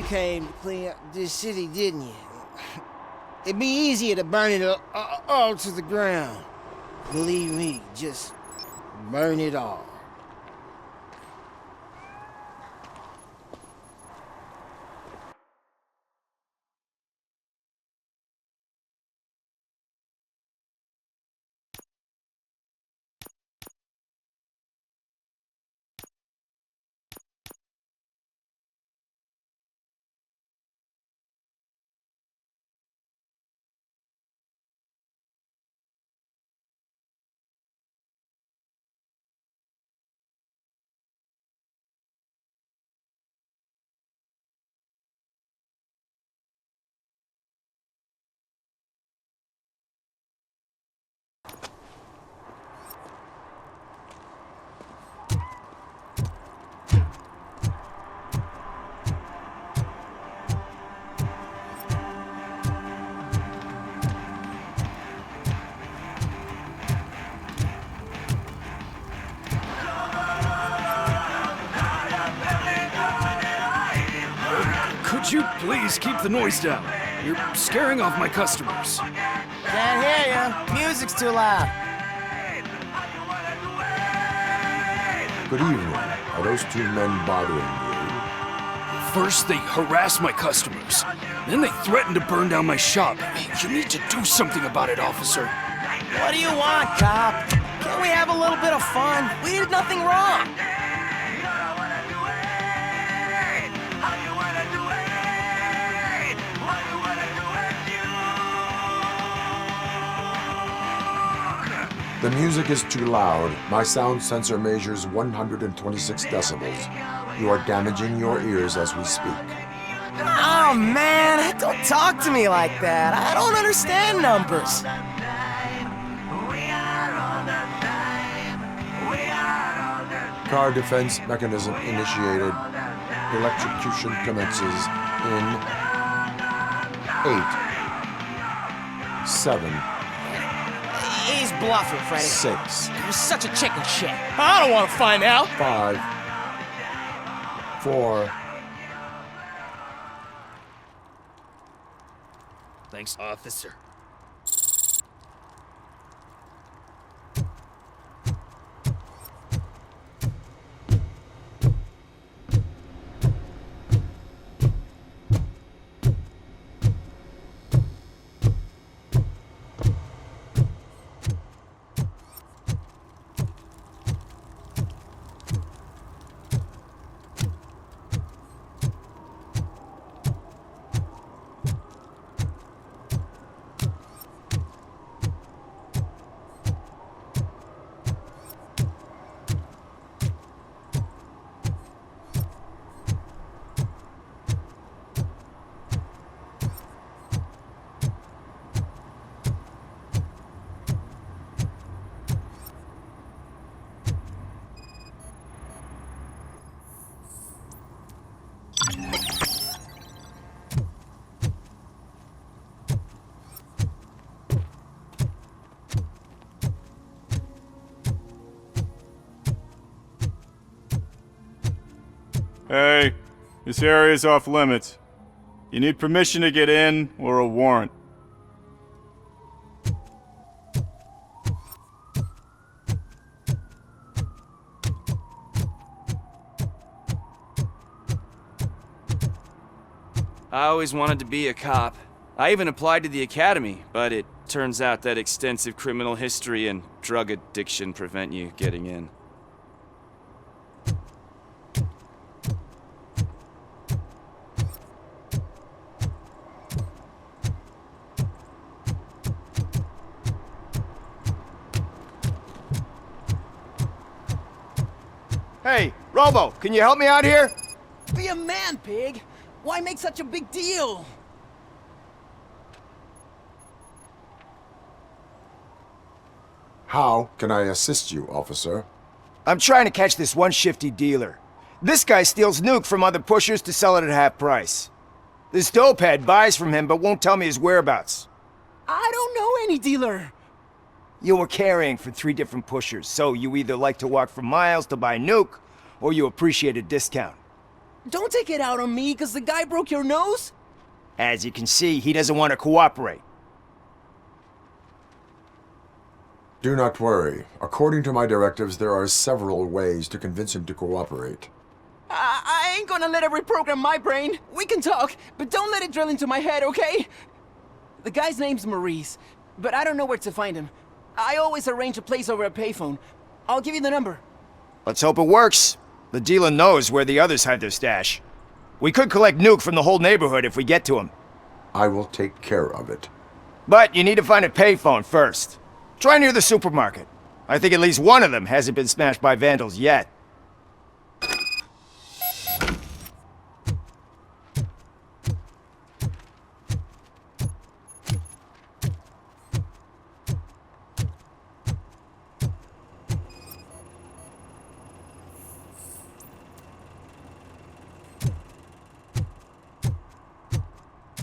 came to clean up this city, didn't you? It'd be easier to burn it all to the ground. Believe me, just burn it all. Could you please keep the noise down? You're scaring off my customers. Can't hear you. Music's too loud. Good evening. Are those two men bothering you? First, they harass my customers. Then they threaten to burn down my shop. You need to do something about it, officer. What do you want, cop? Can't we have a little bit of fun? We did nothing wrong. The music is too loud. My sound sensor measures 126 decibels. You are damaging your ears as we speak. Oh, man, don't talk to me like that. I don't understand numbers. Car defense mechanism initiated. Electrocution commences in 8, 7, He's bluffing, Freddy. 6, You're such a chicken shit. I don't want to find out. 5, 4. Thanks, officer. Hey, this area is off limits. You need permission to get in or a warrant. I always wanted to be a cop. I even applied to the academy, but it turns out that extensive criminal history and drug addiction prevent you getting in. Hey, Robo, can you help me out here? Be a man, pig. Why make such a big deal? How can I assist you, officer? I'm trying to catch this one shifty dealer. This guy steals nuke from other pushers to sell it at half price. This dopehead buys from him but won't tell me his whereabouts. I don't know any dealer. You were carrying for 3 different pushers, so you either like to walk for miles to buy nuke, or you appreciate a discount. Don't take it out on me because the guy broke your nose. As you can see, he doesn't want to cooperate. Do not worry. According to my directives, there are several ways to convince him to cooperate. I ain't gonna let it reprogram my brain. We can talk, but don't let it drill into my head, okay? The guy's name's Maurice, but I don't know where to find him. I always arrange a place over a payphone. I'll give you the number. Let's hope it works. The dealer knows where the others hide their stash. We could collect Nuke from the whole neighborhood if we get to him. I will take care of it. But you need to find a payphone first. Try near the supermarket. I think at least one of them hasn't been smashed by vandals yet.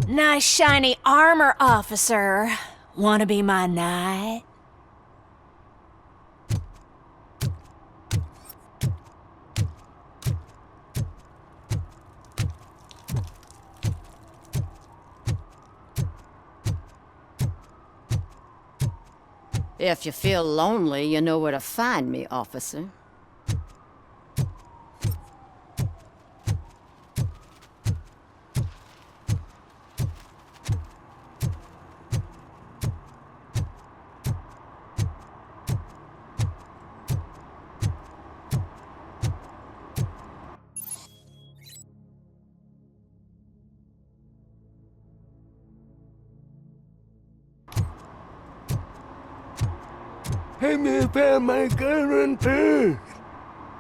Nice shiny armor, officer. Wanna be my knight? If you feel lonely, you know where to find me, officer.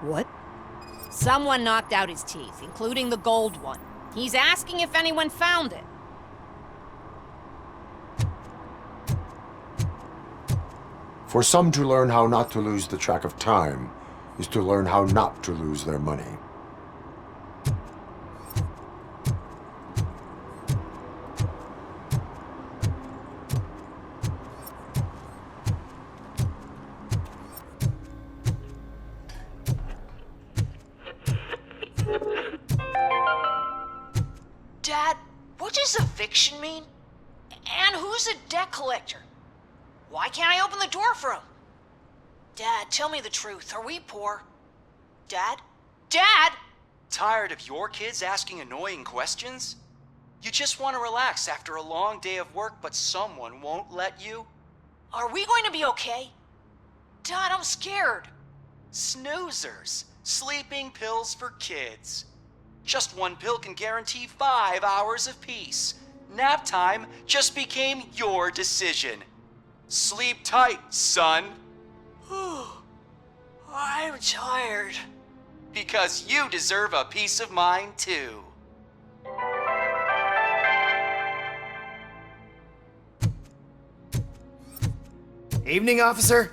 What? Someone knocked out his teeth, including the gold one. He's asking if anyone found it. For some to learn how not to lose the track of time is to learn how not to lose their money. Dad, what does eviction mean? And who's a debt collector? Why can't I open the door for him? Dad, tell me the truth. Are we poor? Dad? Dad! Tired of your kids asking annoying questions? You just want to relax after a long day of work, but someone won't let you? Are we going to be okay? Dad, I'm scared. Snoozers. Sleeping pills for kids. Just one pill can guarantee 5 hours of peace. Nap time just became your decision. Sleep tight, son. I'm tired. Because you deserve a peace of mind, too. Evening, officer.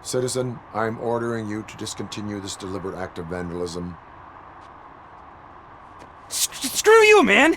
Citizen, I'm ordering you to discontinue this deliberate act of vandalism. Screw you, man!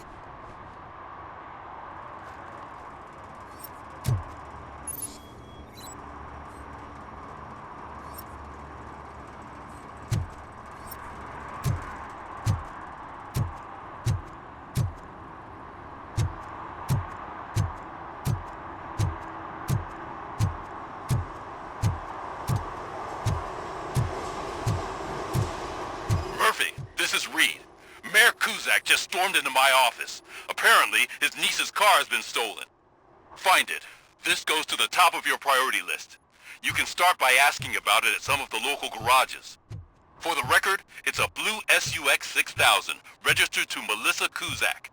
Kuzak just stormed into my office. Apparently, his niece's car has been stolen. Find it. This goes to the top of your priority list. You can start by asking about it at some of the local garages. For the record, it's a blue SUX 6000, registered to Melissa Kuzak.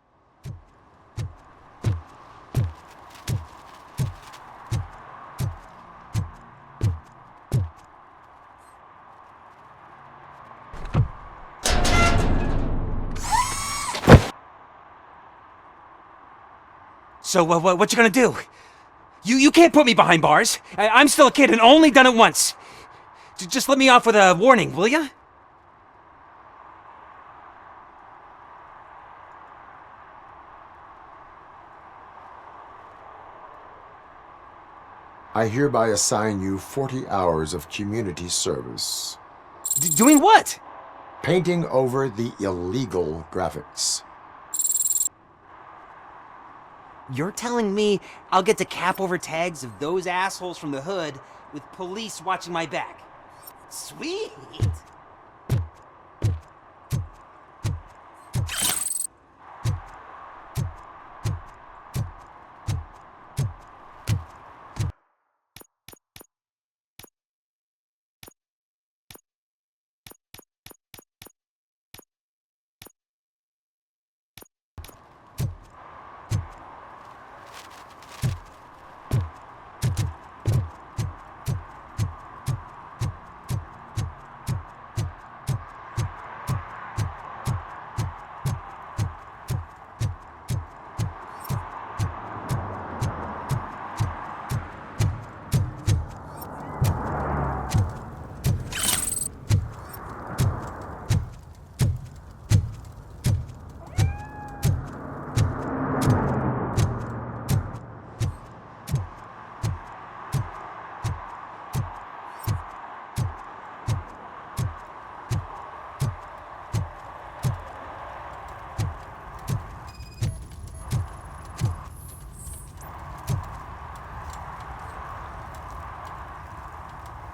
So, what you gonna do? You can't put me behind bars. I'm still a kid and only done it once. Just let me off with a warning, will ya? I hereby assign you 40 hours of community service. Doing what? Painting over the illegal graphics. You're telling me I'll get to cap over tags of those assholes from the hood with police watching my back? Sweet!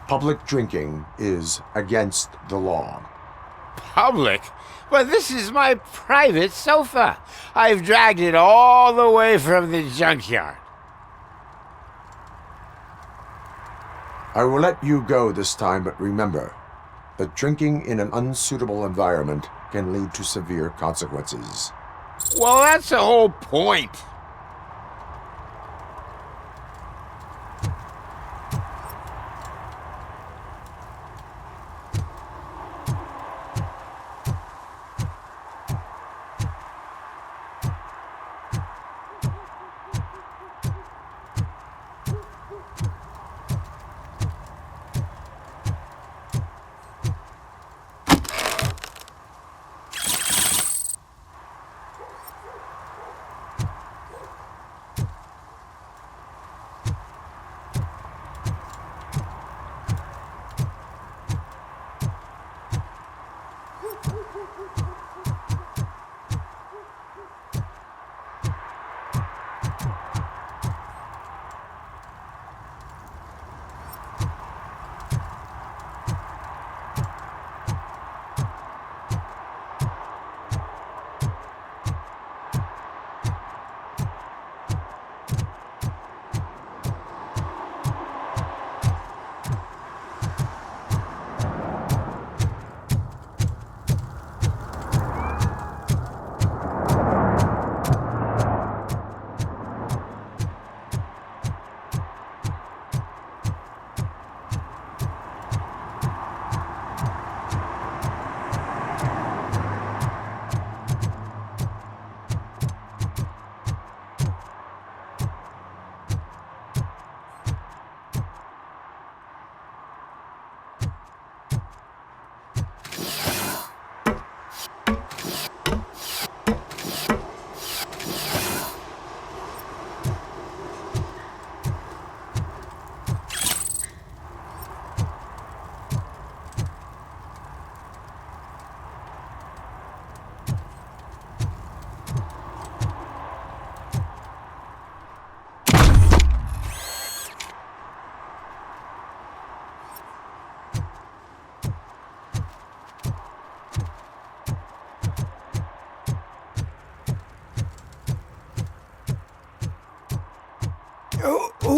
Public drinking is against the law. Public? But this is my private sofa. I've dragged it all the way from the junkyard. I will let you go this time, but remember that drinking in an unsuitable environment can lead to severe consequences. Well, that's the whole point.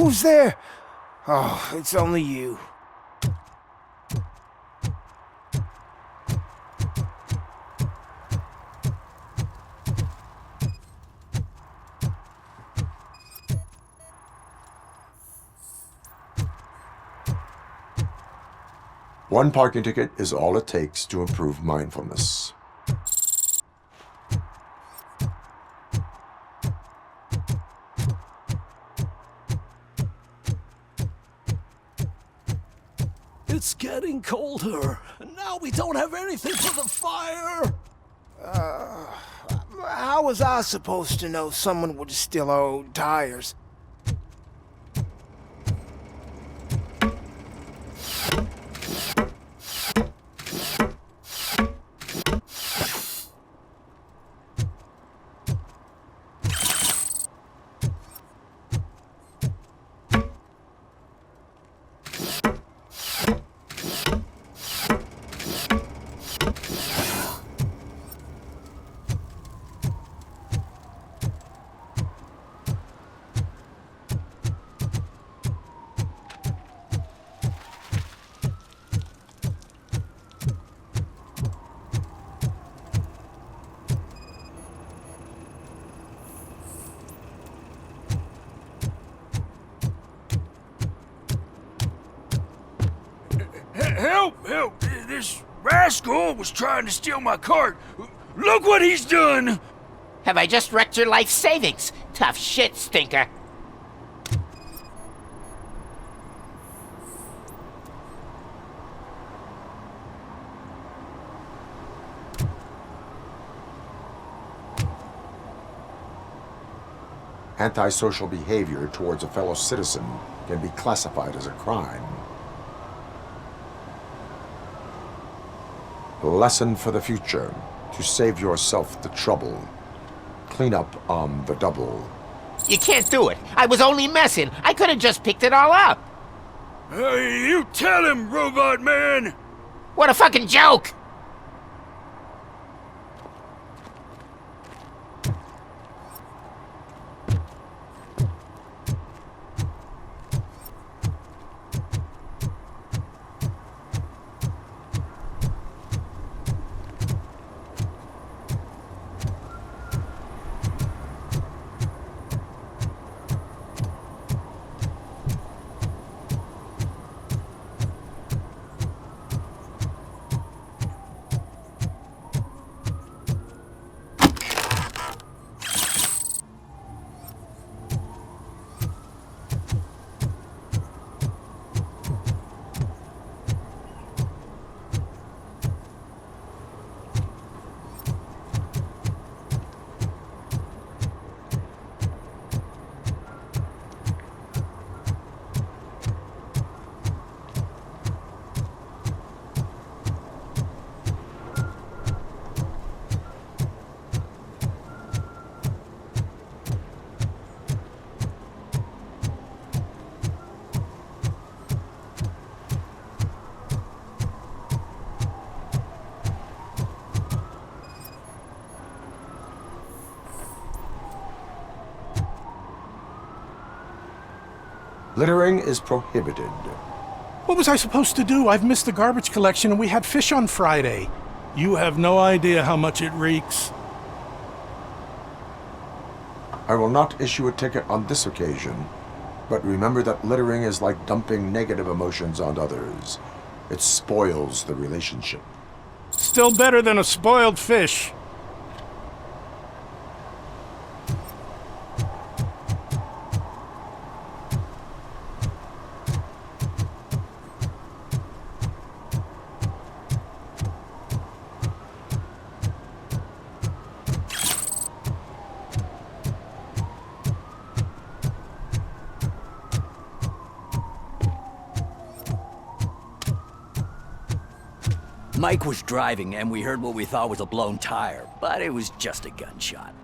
Who's there? Oh, it's only you. One parking ticket is all it takes to improve mindfulness. It's getting colder, and now we don't have anything for the fire. How was I supposed to know someone would steal our old tires? Help! Help! This rascal was trying to steal my cart. Look what he's done! Have I just wrecked your life savings? Tough shit, stinker. Antisocial behavior towards a fellow citizen can be classified as a crime. Lesson for the future: to save yourself the trouble. Clean up on the double. You can't do it. I was only messing. I could have just picked it all up. You tell him, Robot Man! What a fucking joke! Littering is prohibited. What was I supposed to do? I've missed the garbage collection and we had fish on Friday. You have no idea how much it reeks. I will not issue a ticket on this occasion, but remember that littering is like dumping negative emotions on others. It spoils the relationship. Still better than a spoiled fish. Mike was driving and we heard what we thought was a blown tire, but it was just a gunshot.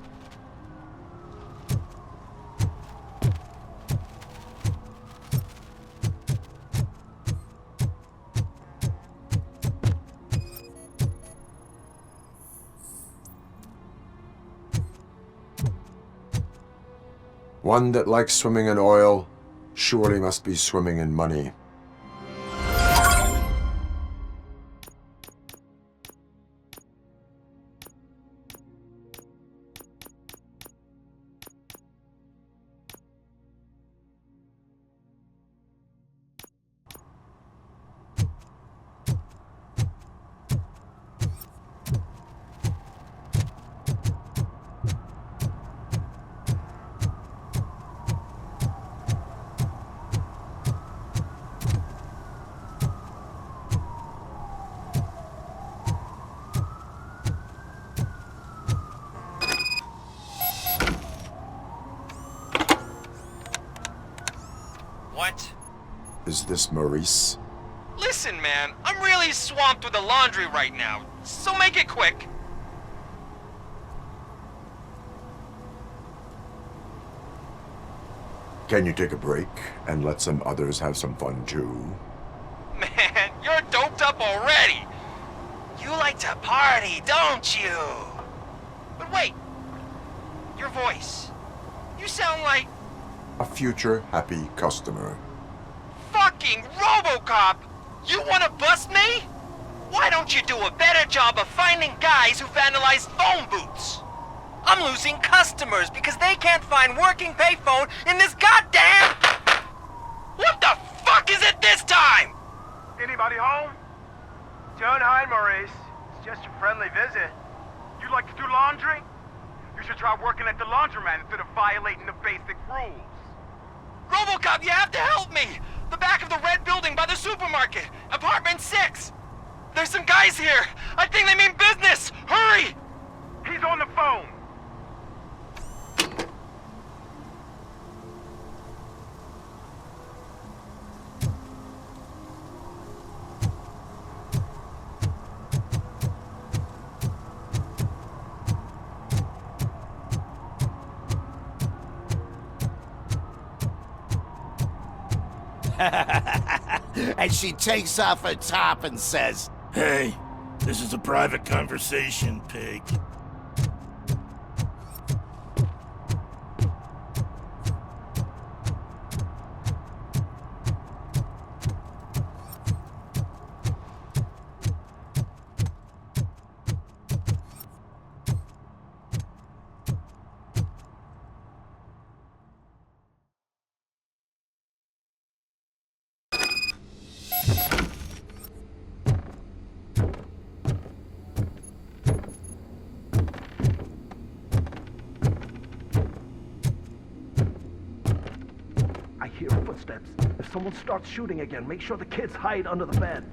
One that likes swimming in oil surely must be swimming in money. What? Is this Maurice? Listen, man, I'm really swamped with the laundry right now, so make it quick. Can you take a break and let some others have some fun too? Man, you're doped up already. You like to party, don't you? But wait, your voice. You sound like... A future happy customer. fucking RoboCop! You wanna bust me? Why don't you do a better job of finding guys who vandalize phone booths? I'm losing customers because they can't find working payphone in this goddamn... What the fuck is it this time? Anybody home? Don't hide, Maurice. It's just a friendly visit. You like to do laundry? You should try working at the laundromat instead of violating the basic rules. RoboCop, you have to help me! The back of the red building by the supermarket, apartment 6. There's some guys here. I think they mean business. Hurry! He's on the phone. And she takes off her top and says, "Hey, this is a private conversation, pig." I hear footsteps. If someone starts shooting again, make sure the kids hide under the bed.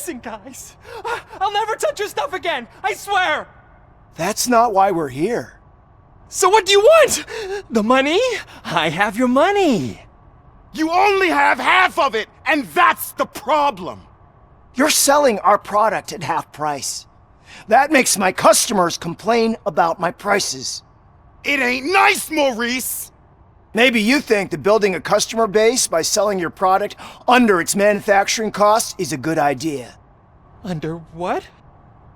Listen, guys. I'll never touch your stuff again. I swear. That's not why we're here. So what do you want? The money? I have your money. You only have half of it, and that's the problem. You're selling our product at half price. That makes my customers complain about my prices. It ain't nice, Maurice! Maybe you think that building a customer base by selling your product under its manufacturing costs is a good idea. Under what?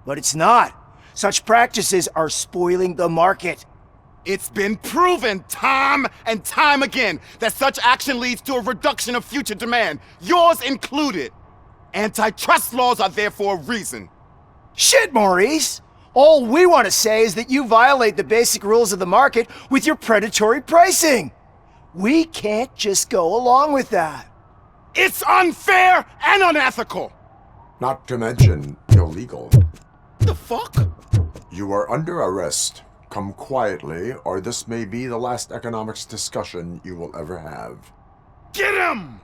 But it's not. Such practices are spoiling the market. It's been proven time and time again that such action leads to a reduction of future demand, yours included. Antitrust laws are there for a reason. Shit, Maurice! All we want to say is that you violate the basic rules of the market with your predatory pricing. We can't just go along with that. It's unfair and unethical! Not to mention illegal. The fuck? You are under arrest. Come quietly, or this may be the last economics discussion you will ever have. Get him!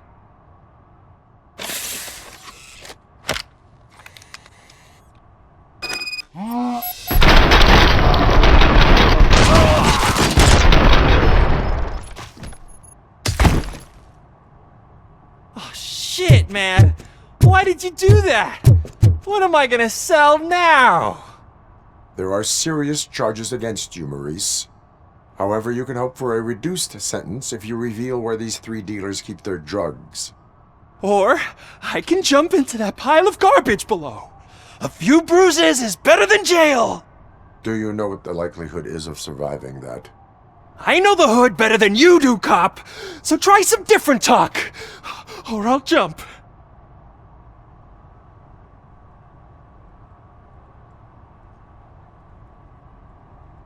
Oh, shit, man. Why did you do that? What am I gonna sell now? There are serious charges against you, Maurice. However, you can hope for a reduced sentence if you reveal where these 3 dealers keep their drugs. Or I can jump into that pile of garbage below. A few bruises is better than jail. Do you know what the likelihood is of surviving that? I know the hood better than you do, cop. So try some different talk, or I'll jump.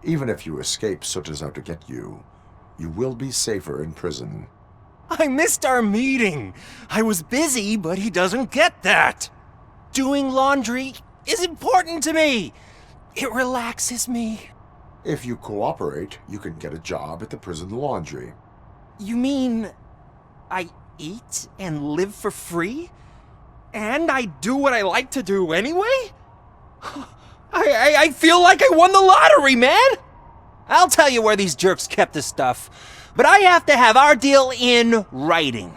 Even if you escape Soot is out to get you, you will be safer in prison. I missed our meeting. I was busy, but he doesn't get that. Doing laundry is important to me. It relaxes me. If you cooperate, you can get a job at the prison laundry. You mean I eat and live for free? And I do what I like to do anyway? I feel like I won the lottery, man! I'll tell you where these jerks kept the stuff, but I have to have our deal in writing.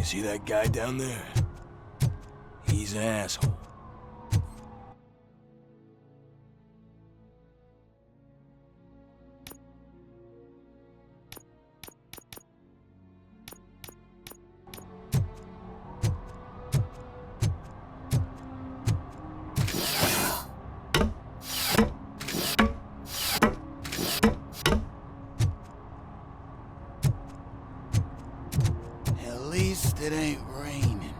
See that guy down there? He's an asshole. At least it ain't raining.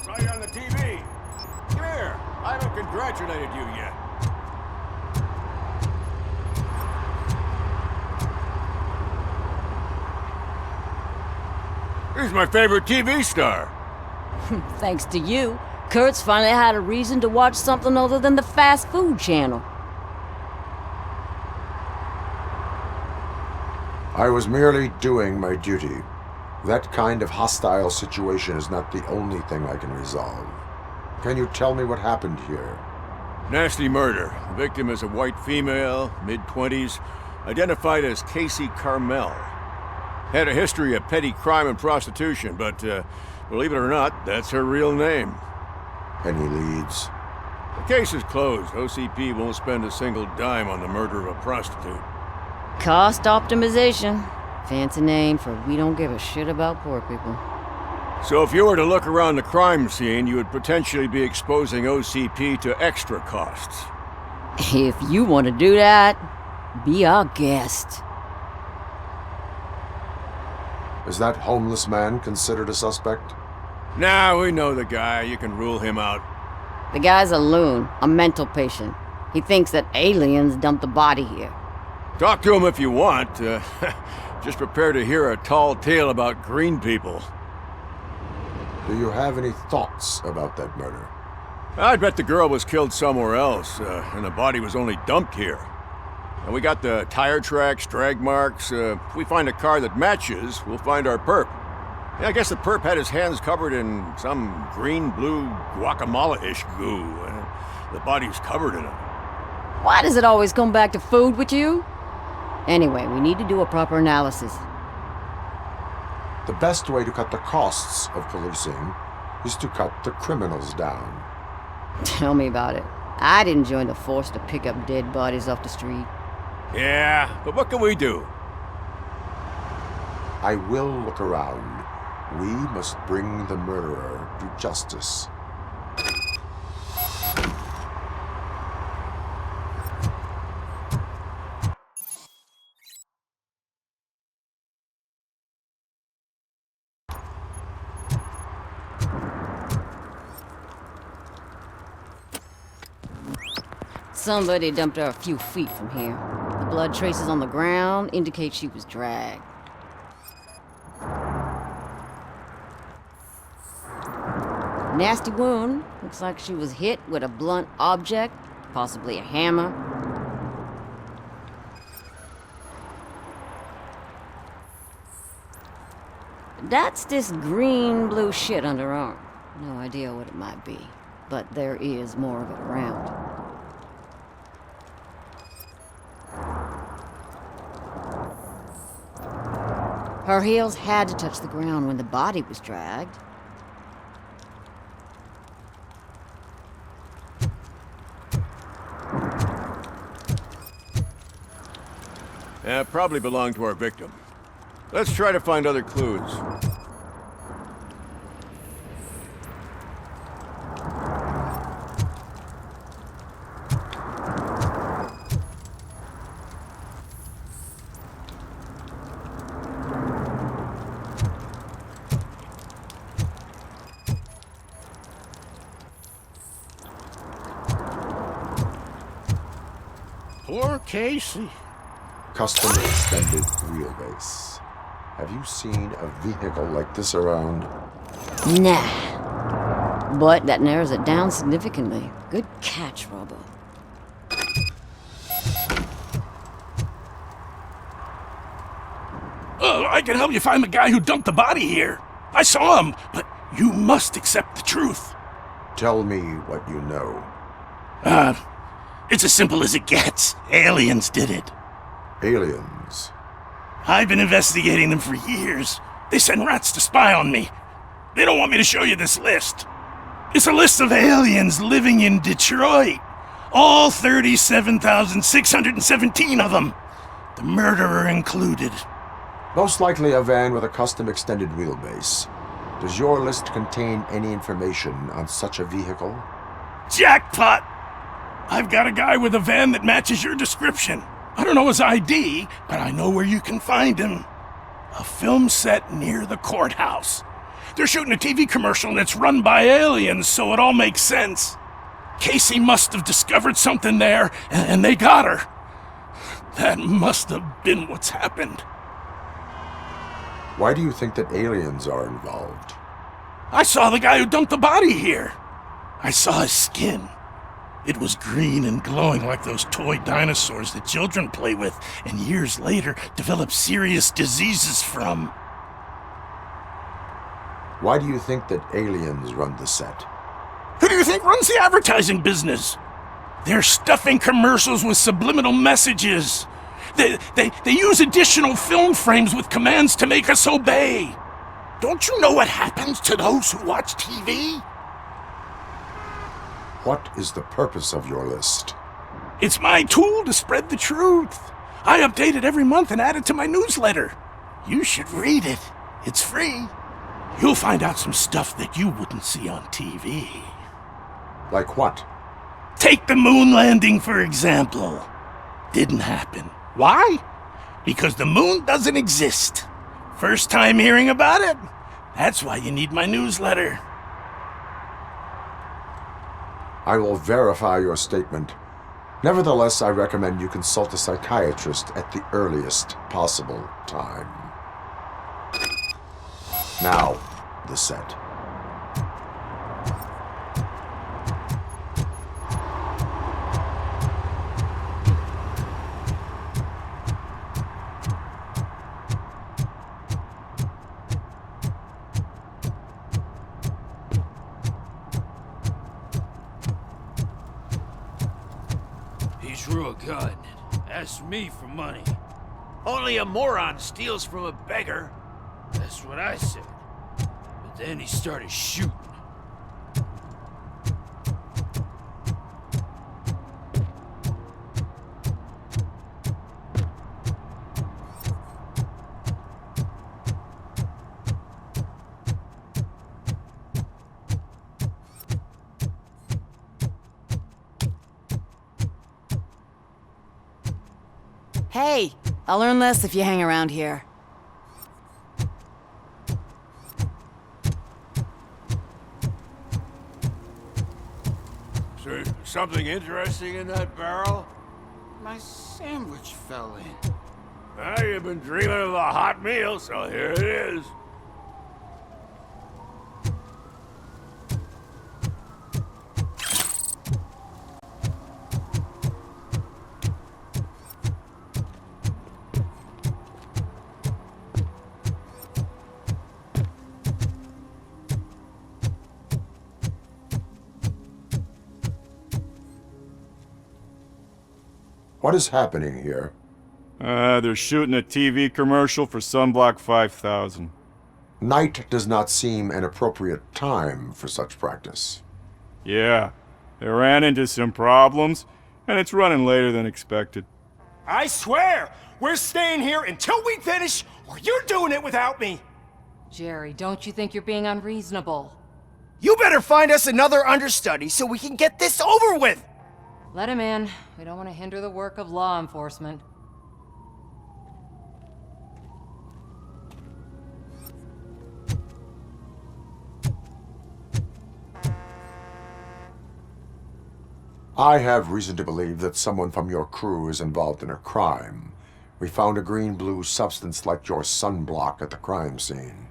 Saw you on the TV. Come here. I haven't congratulated you yet. Here's my favorite TV star. Thanks to you, Kurt's finally had a reason to watch something other than the fast food channel. I was merely doing my duty. That kind of hostile situation is not the only thing I can resolve. Can you tell me what happened here? Nasty murder. The victim is a white female, mid-20s. identified as Casey Carmel. Had a history of petty crime and prostitution, but believe it or not, that's her real name. Any leads? The case is closed. OCP won't spend a single dime on the murder of a prostitute. Cost optimization. Fancy name for we don't give a shit about poor people. So if you were to look around the crime scene, you would potentially be exposing OCP to extra costs. If you want to do that, be our guest. Is that homeless man considered a suspect? Nah, we know the guy. You can rule him out. The guy's a loon, a mental patient. He thinks that aliens dumped the body here. Talk to him if you want. Just prepare to hear a tall tale about green people. Do you have any thoughts about that murder? I'd bet the girl was killed somewhere else, and the body was only dumped here. And we got the tire tracks, drag marks. If we find a car that matches, we'll find our perp. Yeah, I guess the perp had his hands covered in some green-blue guacamole-ish goo. The body's covered in it. Why does it always come back to food with you? Anyway, we need to do a proper analysis. The best way to cut the costs of policing is to cut the criminals down. Tell me about it. I didn't join the force to pick up dead bodies off the street. Yeah, but what can we do? I will look around. We must bring the murderer to justice. Somebody dumped her a few feet from here. The blood traces on the ground indicate she was dragged. Nasty wound. Looks like she was hit with a blunt object, possibly a hammer. That's this green-blue shit under her arm. No idea what it might be, but there is more of it around. Her heels had to touch the ground when the body was dragged. Probably belonged to our victim. Let's try to find other clues. Poor Casey. Custom extended wheelbase. Have you seen a vehicle like this around? Nah. But that narrows it down significantly. Good catch, Robo. I can help you find the guy who dumped the body here. I saw him, but you must accept the truth. Tell me what you know. It's as simple as it gets. Aliens did it. Aliens? I've been investigating them for years. They send rats to spy on me. They don't want me to show you this list. It's a list of aliens living in Detroit. All 37,617 of them. The murderer included. Most likely a van with a custom extended wheelbase. Does your list contain any information on such a vehicle? Jackpot! I've got a guy with a van that matches your description. I don't know his ID, but I know where you can find him. A film set near the courthouse. They're shooting a TV commercial and it's run by aliens, so it all makes sense. Casey must have discovered something there, and they got her. That must have been what's happened. Why do you think that aliens are involved? I saw the guy who dumped the body here. I saw his skin. It was green and glowing like those toy dinosaurs that children play with and years later develop serious diseases from. Why do you think that aliens run the set? Who do you think runs the advertising business? They're stuffing commercials with subliminal messages. They use additional film frames with commands to make us obey. Don't you know what happens to those who watch TV? What is the purpose of your list? It's my tool to spread the truth. I update it every month and add it to my newsletter. You should read it. It's free. You'll find out some stuff that you wouldn't see on TV. Like what? Take the moon landing, for example. Didn't happen. Why? Because the moon doesn't exist. First time hearing about it? That's why you need my newsletter. I will verify your statement. Nevertheless, I recommend you consult a psychiatrist at the earliest possible time. Now, the set. He's real good. Asked me for money. Only a moron steals from a beggar. That's what I said. But then he started shooting. Hey, I'll learn less if you hang around here. So, something interesting in that barrel? My sandwich fell in. Well, you've been dreaming of a hot meal, so here it is. What is happening here? They're shooting a TV commercial for Sunblock 5000. Night does not seem an appropriate time for such practice. Yeah, they ran into some problems, and it's running later than expected. I swear, we're staying here until we finish, or you're doing it without me. Jerry, don't you think you're being unreasonable? You better find us another understudy so we can get this over with. Let him in. We don't want to hinder the work of law enforcement. I have reason to believe that someone from your crew is involved in a crime. We found a green-blue substance like your sunblock at the crime scene.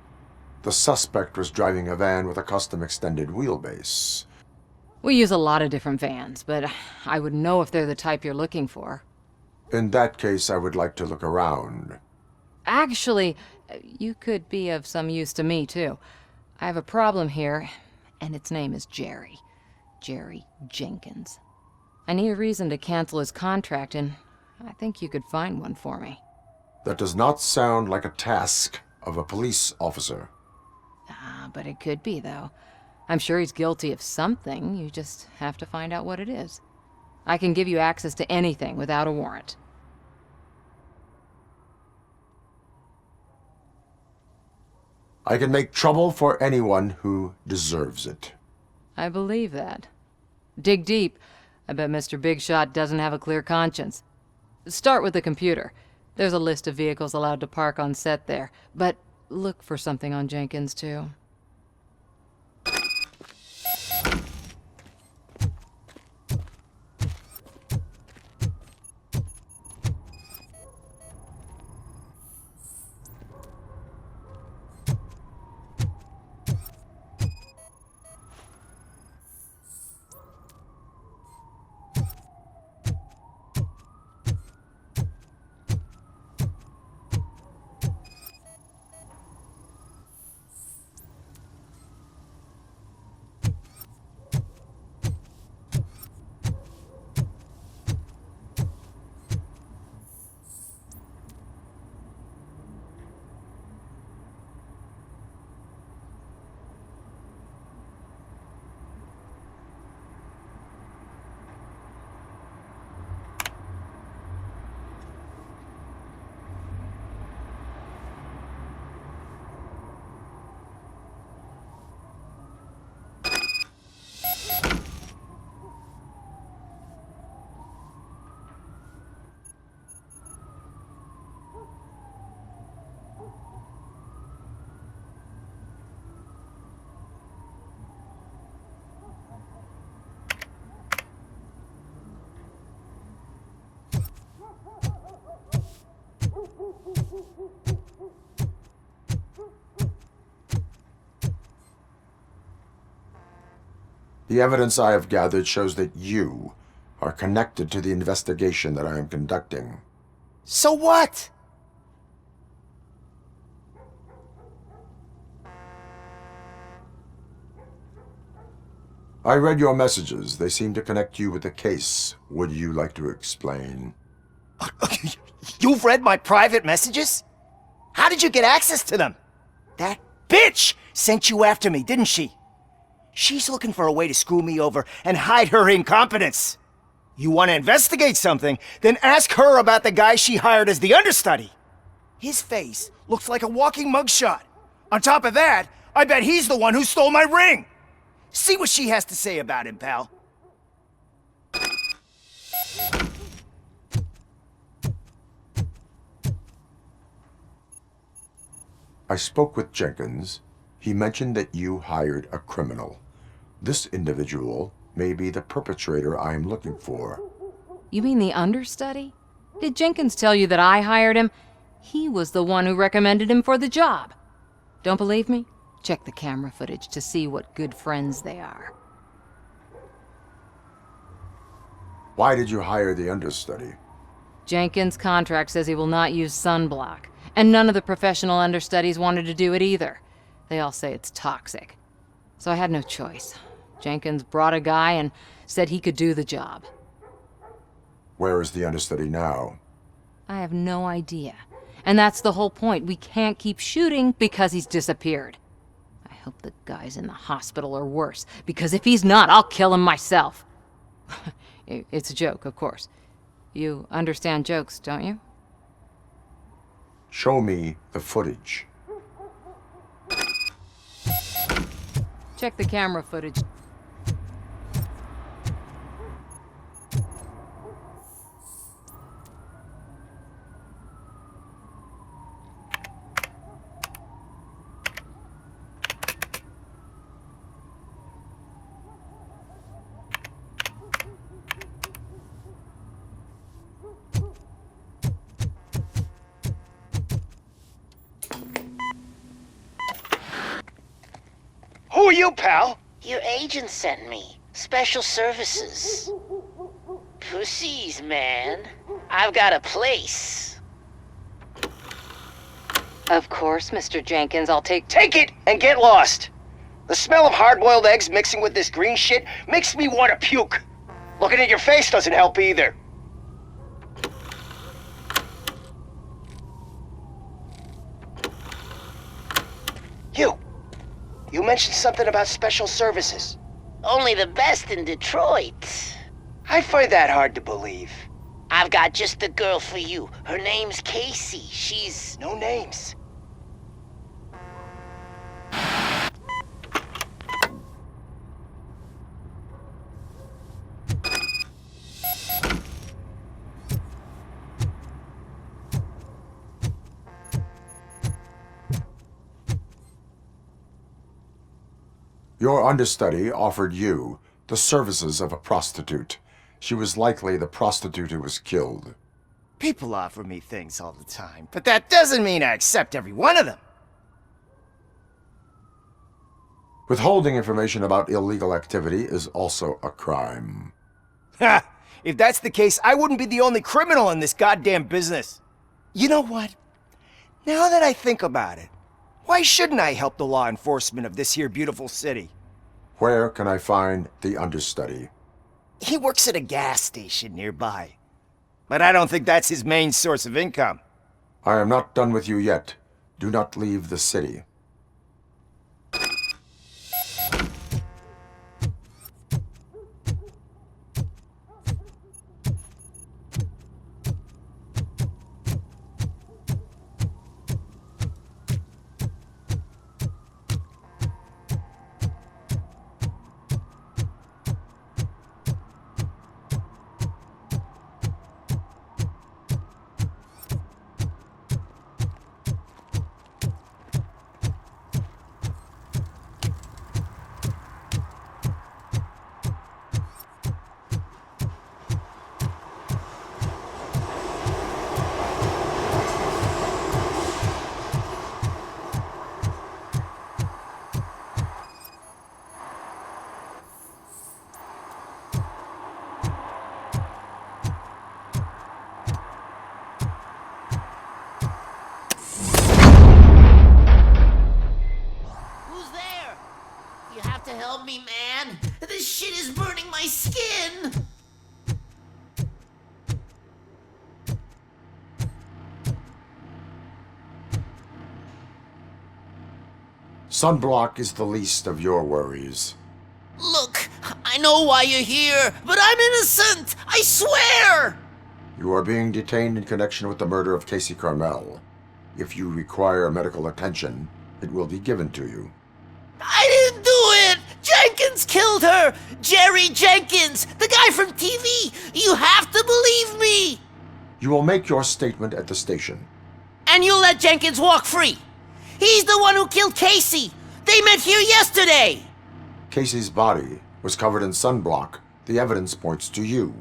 The suspect was driving a van with a custom extended wheelbase. We use a lot of different vans, but I wouldn't know if they're the type you're looking for. In that case, I would like to look around. Actually, you could be of some use to me, too. I have a problem here, and its name is Jerry. Jerry Jenkins. I need a reason to cancel his contract, and I think you could find one for me. That does not sound like a task of a police officer. But it could be, though. I'm sure he's guilty of something. You just have to find out what it is. I can give you access to anything without a warrant. I can make trouble for anyone who deserves it. I believe that. Dig deep. I bet Mr. Big Shot doesn't have a clear conscience. Start with the computer. There's a list of vehicles allowed to park on set there. But look for something on Jenkins, too. The evidence I have gathered shows that you are connected to the investigation that I am conducting. So what? I read your messages. They seem to connect you with the case. Would you like to explain? You've read my private messages? How did you get access to them? That bitch sent you after me, didn't she? She's looking for a way to screw me over and hide her incompetence. You want to investigate something, then ask her about the guy she hired as the understudy. His face looks like a walking mugshot. On top of that, I bet he's the one who stole my ring. See what she has to say about him, pal. I spoke with Jenkins. He mentioned that you hired a criminal. This individual may be the perpetrator I am looking for. You mean the understudy? Did Jenkins tell you that I hired him? He was the one who recommended him for the job. Don't believe me? Check the camera footage to see what good friends they are. Why did you hire the understudy? Jenkins' contract says he will not use sunblock, and none of the professional understudies wanted to do it either. They all say it's toxic. So I had no choice. Jenkins brought a guy and said he could do the job. Where is the understudy now? I have no idea. And that's the whole point. We can't keep shooting because he's disappeared. I hope the guy's in the hospital or worse, because if he's not, I'll kill him myself. It's a joke, of course. You understand jokes, don't you? Show me the footage. Check the camera footage. Who are you, pal? Your agent sent me. Special services. Pussies, man. I've got a place. Of course, Mr. Jenkins, I'll take it and get lost. The smell of hard-boiled eggs mixing with this green shit makes me want to puke. Looking at your face doesn't help either. You mentioned something about special services. Only the best in Detroit. I find that hard to believe. I've got just the girl for you. Her name's Casey. She's... No names. Your understudy offered you the services of a prostitute. She was likely the prostitute who was killed. People offer me things all the time, but that doesn't mean I accept every one of them. Withholding information about illegal activity is also a crime. Ha! If that's the case, I wouldn't be the only criminal in this goddamn business. You know what? Now that I think about it, why shouldn't I help the law enforcement of this here beautiful city? Where can I find the understudy? He works at a gas station nearby. But I don't think that's his main source of income. I am not done with you yet. Do not leave the city. help me, man. This shit is burning my skin. Sunblock is the least of your worries. Look, I know why you're here, but I'm innocent! I swear! You are being detained in connection with the murder of Casey Carmel. If you require medical attention, it will be given to you. I didn't do it! Jenkins killed her! Jerry Jenkins! The guy from TV! You have to believe me! You will make your statement at the station. And you'll let Jenkins walk free! He's the one who killed Casey! They met here yesterday! Casey's body was covered in sunblock. The evidence points to you.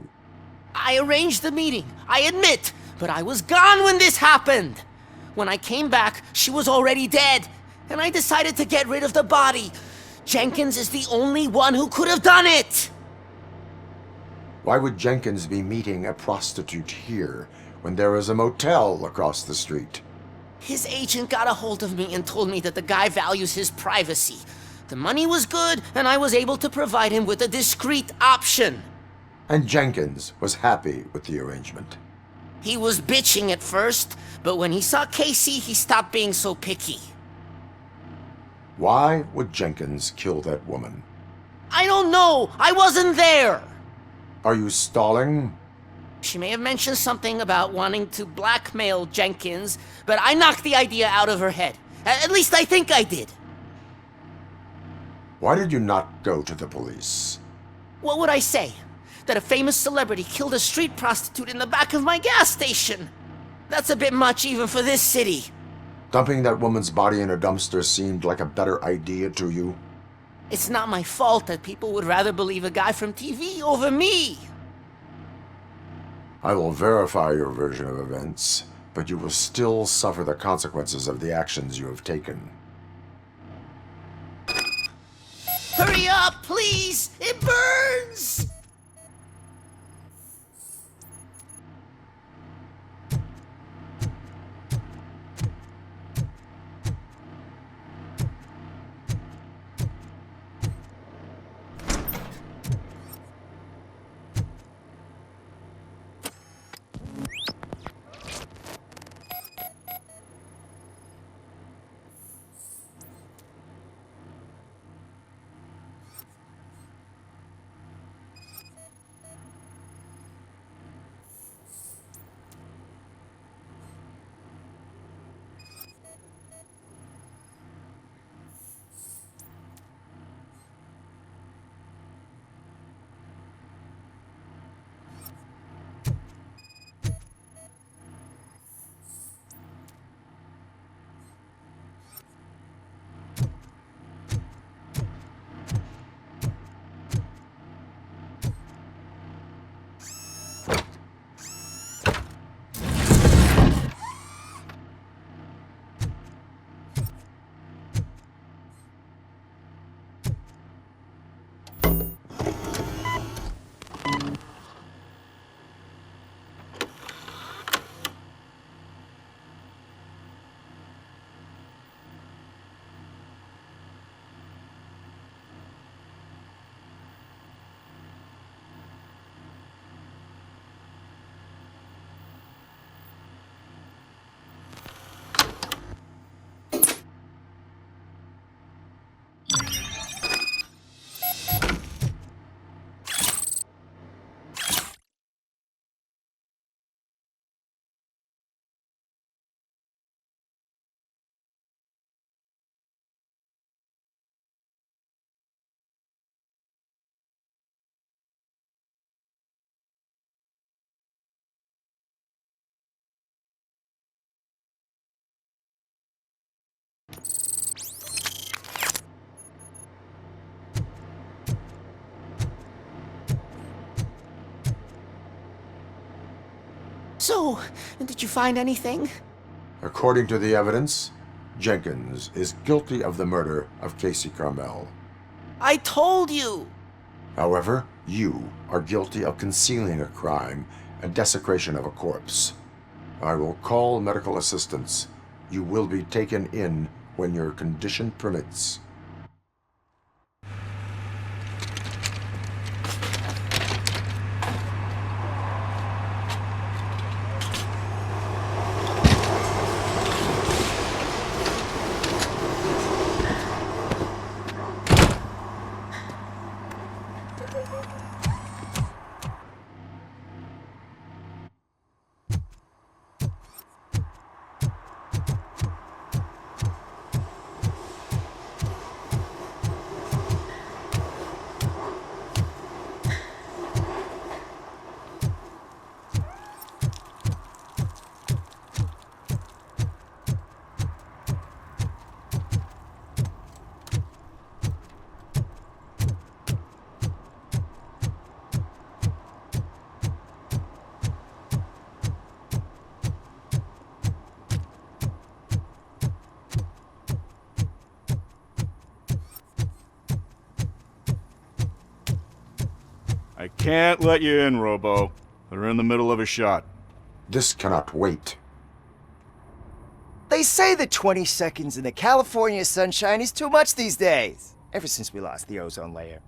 I arranged the meeting, I admit, but I was gone when this happened. When I came back, she was already dead, and I decided to get rid of the body. Jenkins is the only one who could have done it! Why would Jenkins be meeting a prostitute here when there is a motel across the street? His agent got a hold of me and told me that the guy values his privacy. The money was good, and I was able to provide him with a discreet option. And Jenkins was happy with the arrangement. He was bitching at first, but when he saw Casey, he stopped being so picky. Why would Jenkins kill that woman? I don't know! I wasn't there! Are you stalling? She may have mentioned something about wanting to blackmail Jenkins, but I knocked the idea out of her head. At least I think I did. Why did you not go to the police? What would I say? That a famous celebrity killed a street prostitute in the back of my gas station? That's a bit much even for this city. Dumping that woman's body in a dumpster seemed like a better idea to you? It's not my fault that people would rather believe a guy from TV over me. I will verify your version of events, but you will still suffer the consequences of the actions you have taken. Hurry up, please! It burns! So, did you find anything? According to the evidence, Jenkins is guilty of the murder of Casey Carmel. I told you! However, you are guilty of concealing a crime and desecration of a corpse. I will call medical assistance. You will be taken in when your condition permits. I can't let you in, Robo. They're in the middle of a shot. This cannot wait. They say that 20 seconds in the California sunshine is too much these days, ever since we lost the ozone layer.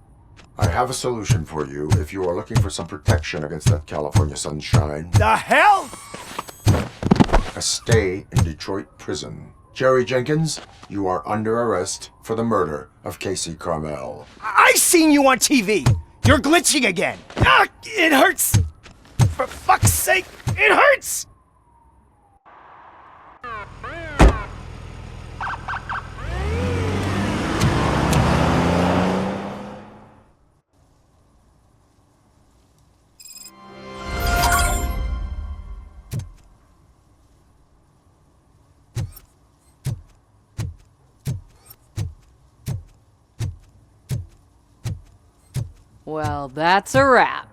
I have a solution for you if you are looking for some protection against that California sunshine. The hell? A stay in Detroit prison. Jerry Jenkins, you are under arrest for the murder of Casey Carmel. I seen you on TV! You're glitching again! Ah, it hurts! For fuck's sake, it hurts! Well, that's a wrap.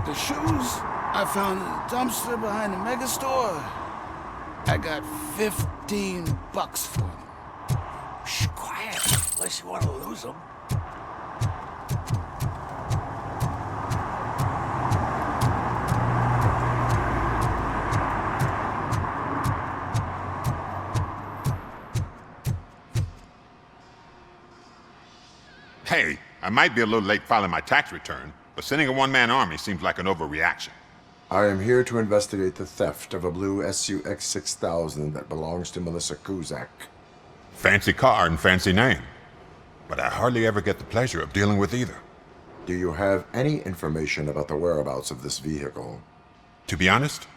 The shoes I found in the dumpster behind the mega store. I got $15 for them. Shh, quiet. Unless you want to lose them. Hey, I might be a little late filing my tax return, but sending a one-man army seems like an overreaction. I am here to investigate the theft of a blue SUX 6000 that belongs to Melissa Kuzak. Fancy car and fancy name. But I hardly ever get the pleasure of dealing with either. Do you have any information about the whereabouts of this vehicle? To be honest,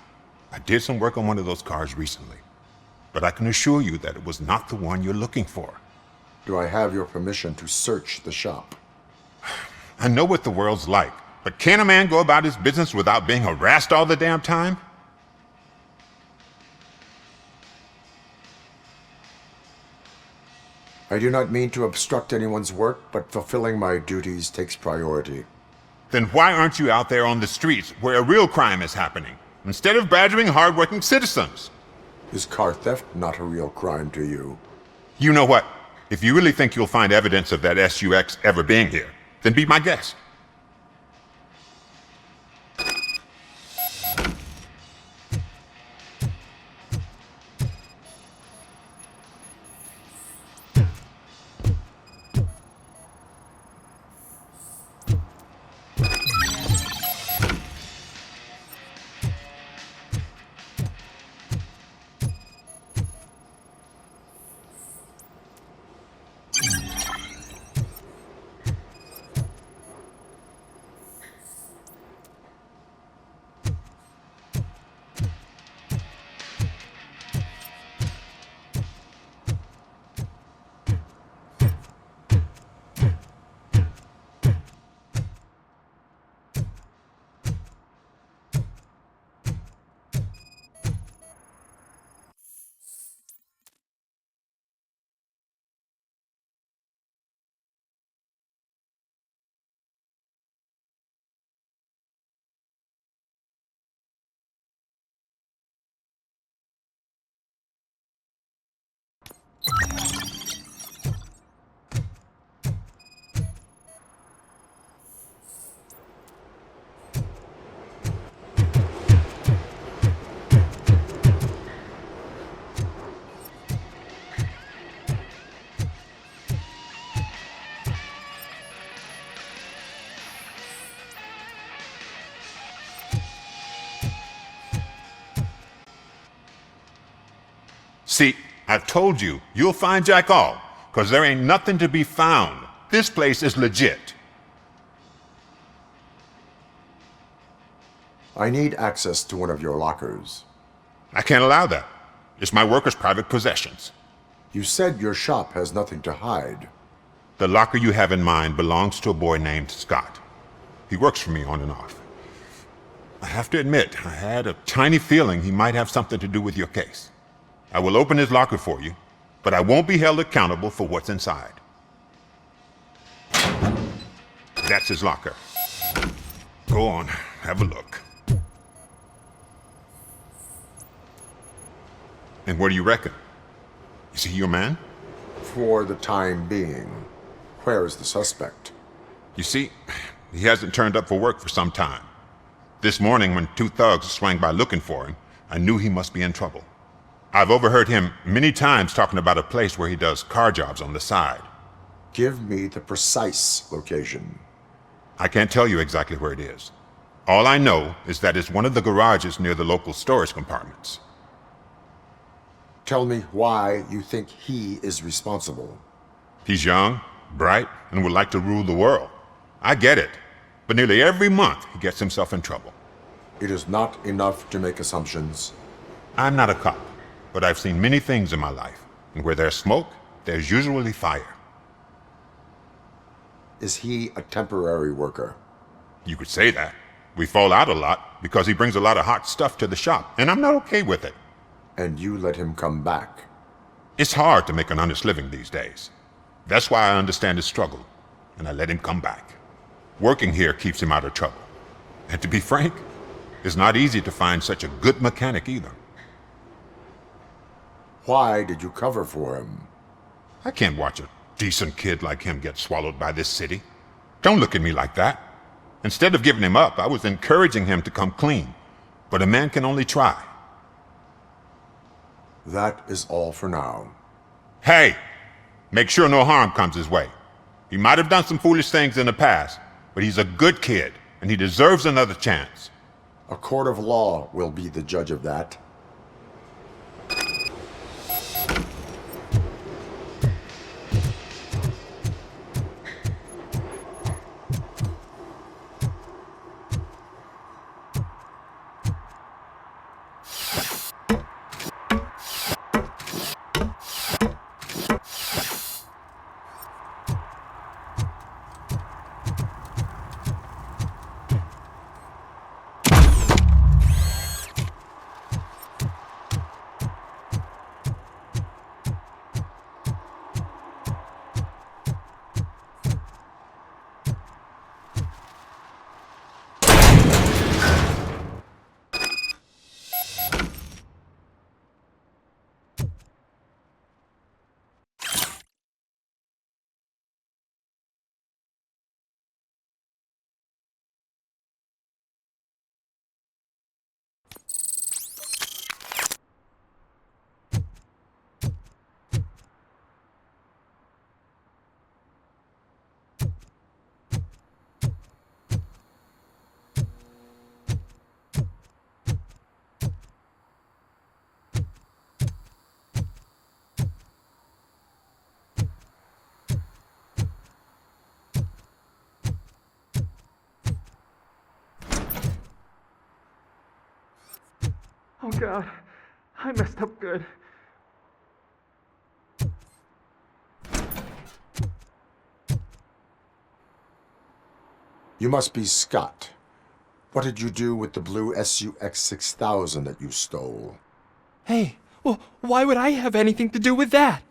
I did some work on one of those cars recently. But I can assure you that it was not the one you're looking for. Do I have your permission to search the shop? I know what the world's like, but can a man go about his business without being harassed all the damn time? I do not mean to obstruct anyone's work, but fulfilling my duties takes priority. Then why aren't you out there on the streets where a real crime is happening, instead of badgering hardworking citizens? Is car theft not a real crime to you? You know what? If you really think you'll find evidence of that SUX ever being here, then be my guest. See, I've told you, you'll find Jack all, because there ain't nothing to be found. This place is legit. I need access to one of your lockers. I can't allow that. It's my workers' private possessions. You said your shop has nothing to hide. The locker you have in mind belongs to a boy named Scott. He works for me on and off. I have to admit, I had a tiny feeling he might have something to do with your case. I will open his locker for you, but I won't be held accountable for what's inside. That's his locker. Go on, have a look. And what do you reckon? Is he your man? For the time being. Where is the suspect? You see, he hasn't turned up for work for some time. This morning, when 2 thugs swang by looking for him, I knew he must be in trouble. I've overheard him many times talking about a place where he does car jobs on the side. Give me the precise location. I can't tell you exactly where it is. All I know is that it's one of the garages near the local storage compartments. Tell me why you think he is responsible. He's young, bright, and would like to rule the world. I get it, but nearly every month he gets himself in trouble. It is not enough to make assumptions. I'm not a cop, but I've seen many things in my life, and where there's smoke, there's usually fire. Is he a temporary worker? You could say that. We fall out a lot because he brings a lot of hot stuff to the shop, and I'm not okay with it. And you let him come back? It's hard to make an honest living these days. That's why I understand his struggle, and I let him come back. Working here keeps him out of trouble. And to be frank, it's not easy to find such a good mechanic either. Why did you cover for him? I can't watch a decent kid like him get swallowed by this city. Don't look at me like that. Instead of giving him up, I was encouraging him to come clean. But a man can only try. That is all for now. Hey! Make sure no harm comes his way. He might have done some foolish things in the past, but he's a good kid, and he deserves another chance. A court of law will be the judge of that. Oh God, I messed up good. You must be Scott. What did you do with the blue SUX 6000 that you stole? Hey, well, why would I have anything to do with that?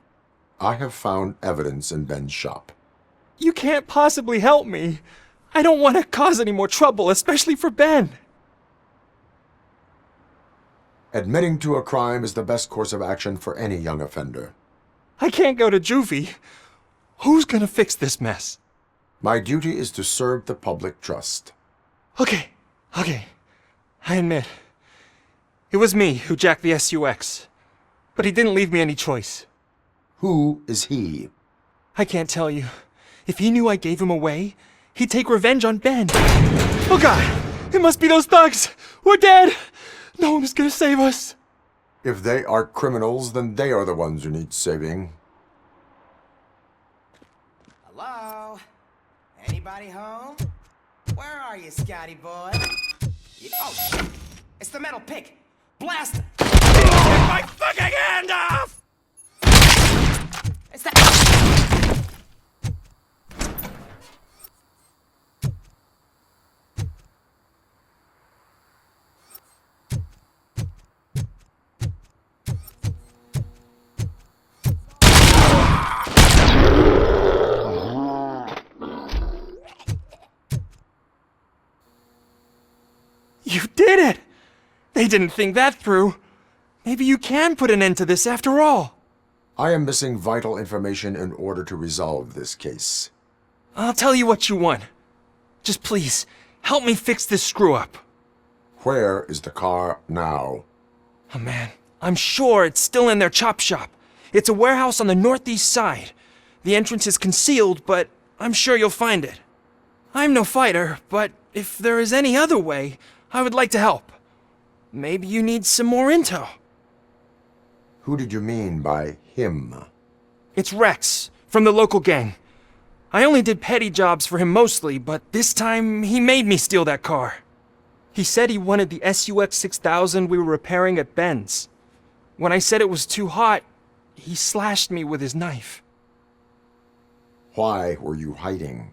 I have found evidence in Ben's shop. You can't possibly help me. I don't want to cause any more trouble, especially for Ben. Admitting to a crime is the best course of action for any young offender. I can't go to juvie. Who's gonna fix this mess? My duty is to serve the public trust. Okay. I admit. It was me who jacked the SUX. But he didn't leave me any choice. Who is he? I can't tell you. If he knew I gave him away, he'd take revenge on Ben. Oh God! It must be those thugs! We're dead! No one is gonna save us! If they are criminals, then they are the ones who need saving. Hello? Anybody home? Where are you, Scotty boy? Oh, shit! It's the metal pig! Blast it! Get my fucking hand off! It's that... You did it! They didn't think that through. Maybe you can put an end to this after all. I am missing vital information in order to resolve this case. I'll tell you what you want. Just please, help me fix this screw-up. Where is the car now? Oh man, I'm sure it's still in their chop shop. It's a warehouse on the northeast side. The entrance is concealed, but I'm sure you'll find it. I'm no fighter, but if there is any other way, I would like to help. Maybe you need some more intel. Who did you mean by him? It's Rex, from the local gang. I only did petty jobs for him mostly, but this time he made me steal that car. He said he wanted the SUX 6000 we were repairing at Ben's. When I said it was too hot, he slashed me with his knife. Why were you hiding?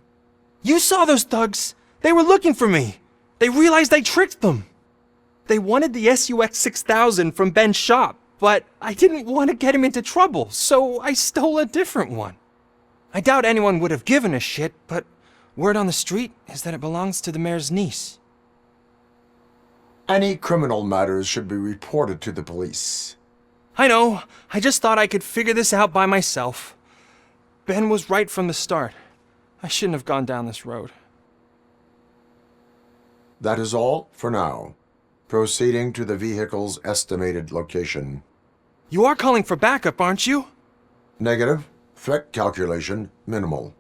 You saw those thugs! They were looking for me! They realized I tricked them! They wanted the SUX 6000 from Ben's shop, but I didn't want to get him into trouble, so I stole a different one. I doubt anyone would have given a shit, but word on the street is that it belongs to the mayor's niece. Any criminal matters should be reported to the police. I know, I just thought I could figure this out by myself. Ben was right from the start. I shouldn't have gone down this road. That is all for now. Proceeding to the vehicle's estimated location. You are calling for backup, aren't you? Negative. Threat calculation minimal.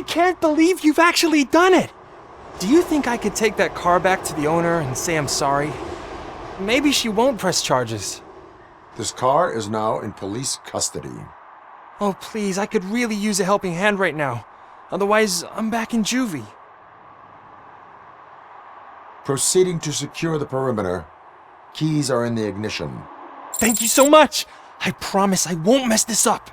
can't believe you've actually done it! Do you think I could take that car back to the owner and say I'm sorry? Maybe she won't press charges. This car is now in police custody. Oh, please, I could really use a helping hand right now. Otherwise, I'm back in juvie. Proceeding to secure the perimeter. Keys are in the ignition. Thank you so much! I promise I won't mess this up.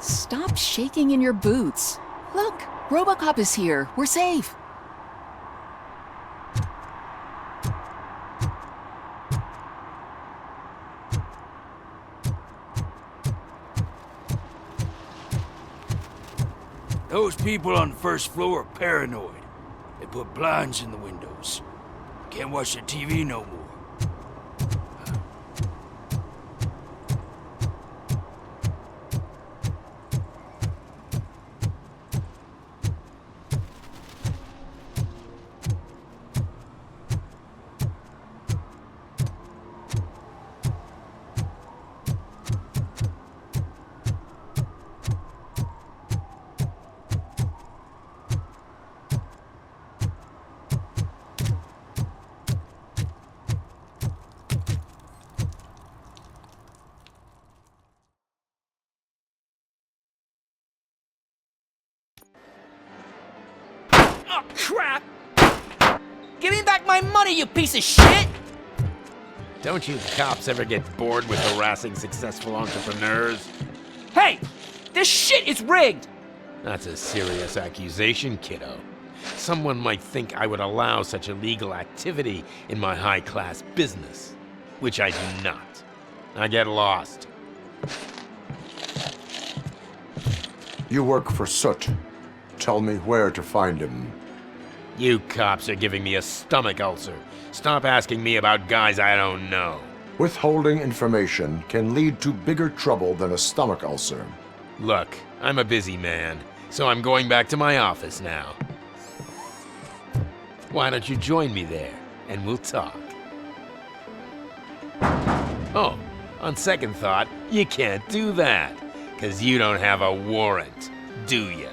Stop shaking in your boots. Look, RoboCop is here. We're safe. Those people on the first floor are paranoid. They put blinds in the windows. Can't watch the TV no more. Oh, crap! Give me back my money, you piece of shit! Don't you cops ever get bored with harassing successful entrepreneurs? Hey! This shit is rigged! That's a serious accusation, kiddo. Someone might think I would allow such illegal activity in my high-class business, which I do not. I get lost. You work for Soot. Tell me where to find him. You cops are giving me a stomach ulcer. Stop asking me about guys I don't know. Withholding information can lead to bigger trouble than a stomach ulcer. Look, I'm a busy man, so I'm going back to my office now. Why don't you join me there, and we'll talk. Oh, on second thought, you can't do that, 'cause you don't have a warrant, do ya?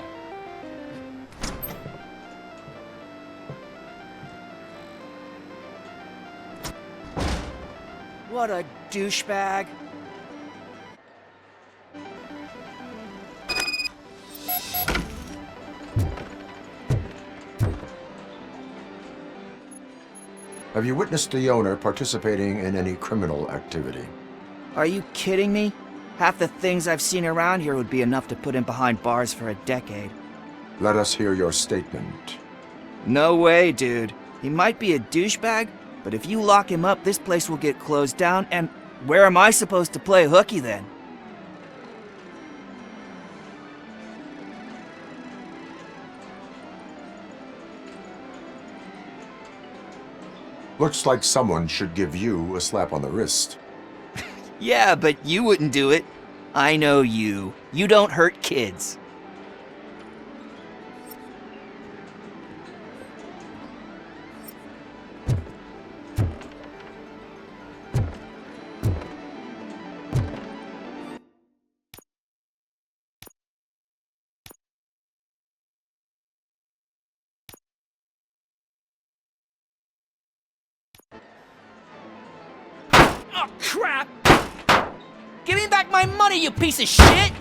What a douchebag. Have you witnessed the owner participating in any criminal activity? Are you kidding me? Half the things I've seen around here would be enough to put him behind bars for a decade. Let us hear your statement. No way, dude. He might be a douchebag, but if you lock him up, this place will get closed down, and where am I supposed to play hooky then? Looks like someone should give you a slap on the wrist. Yeah, but you wouldn't do it. I know you. You don't hurt kids. Oh, crap! Give me back my money, you piece of shit!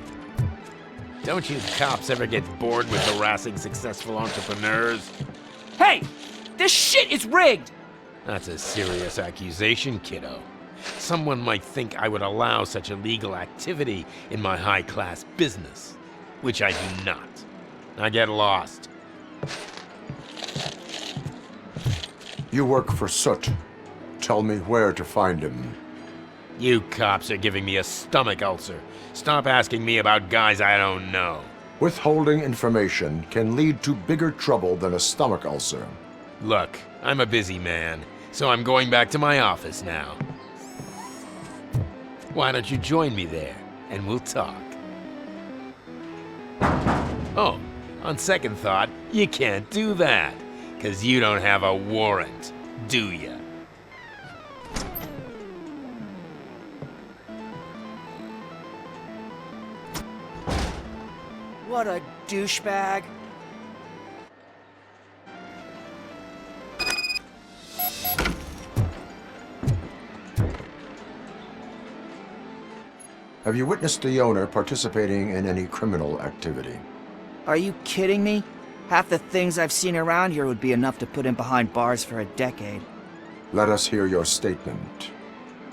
Don't you cops ever get bored with harassing successful entrepreneurs? Hey! This shit is rigged! That's a serious accusation, kiddo. Someone might think I would allow such illegal activity in my high-class business, which I do not. I get lost. You work for Soot. Tell me where to find him. You cops are giving me a stomach ulcer. Stop asking me about guys I don't know. Withholding information can lead to bigger trouble than a stomach ulcer. Look, I'm a busy man, so I'm going back to my office now. Why don't you join me there, and we'll talk. Oh, on second thought, you can't do that, 'cause you don't have a warrant, do ya? What a douchebag. Have you witnessed the owner participating in any criminal activity? Are you kidding me? Half the things I've seen around here would be enough to put him behind bars for a decade. Let us hear your statement.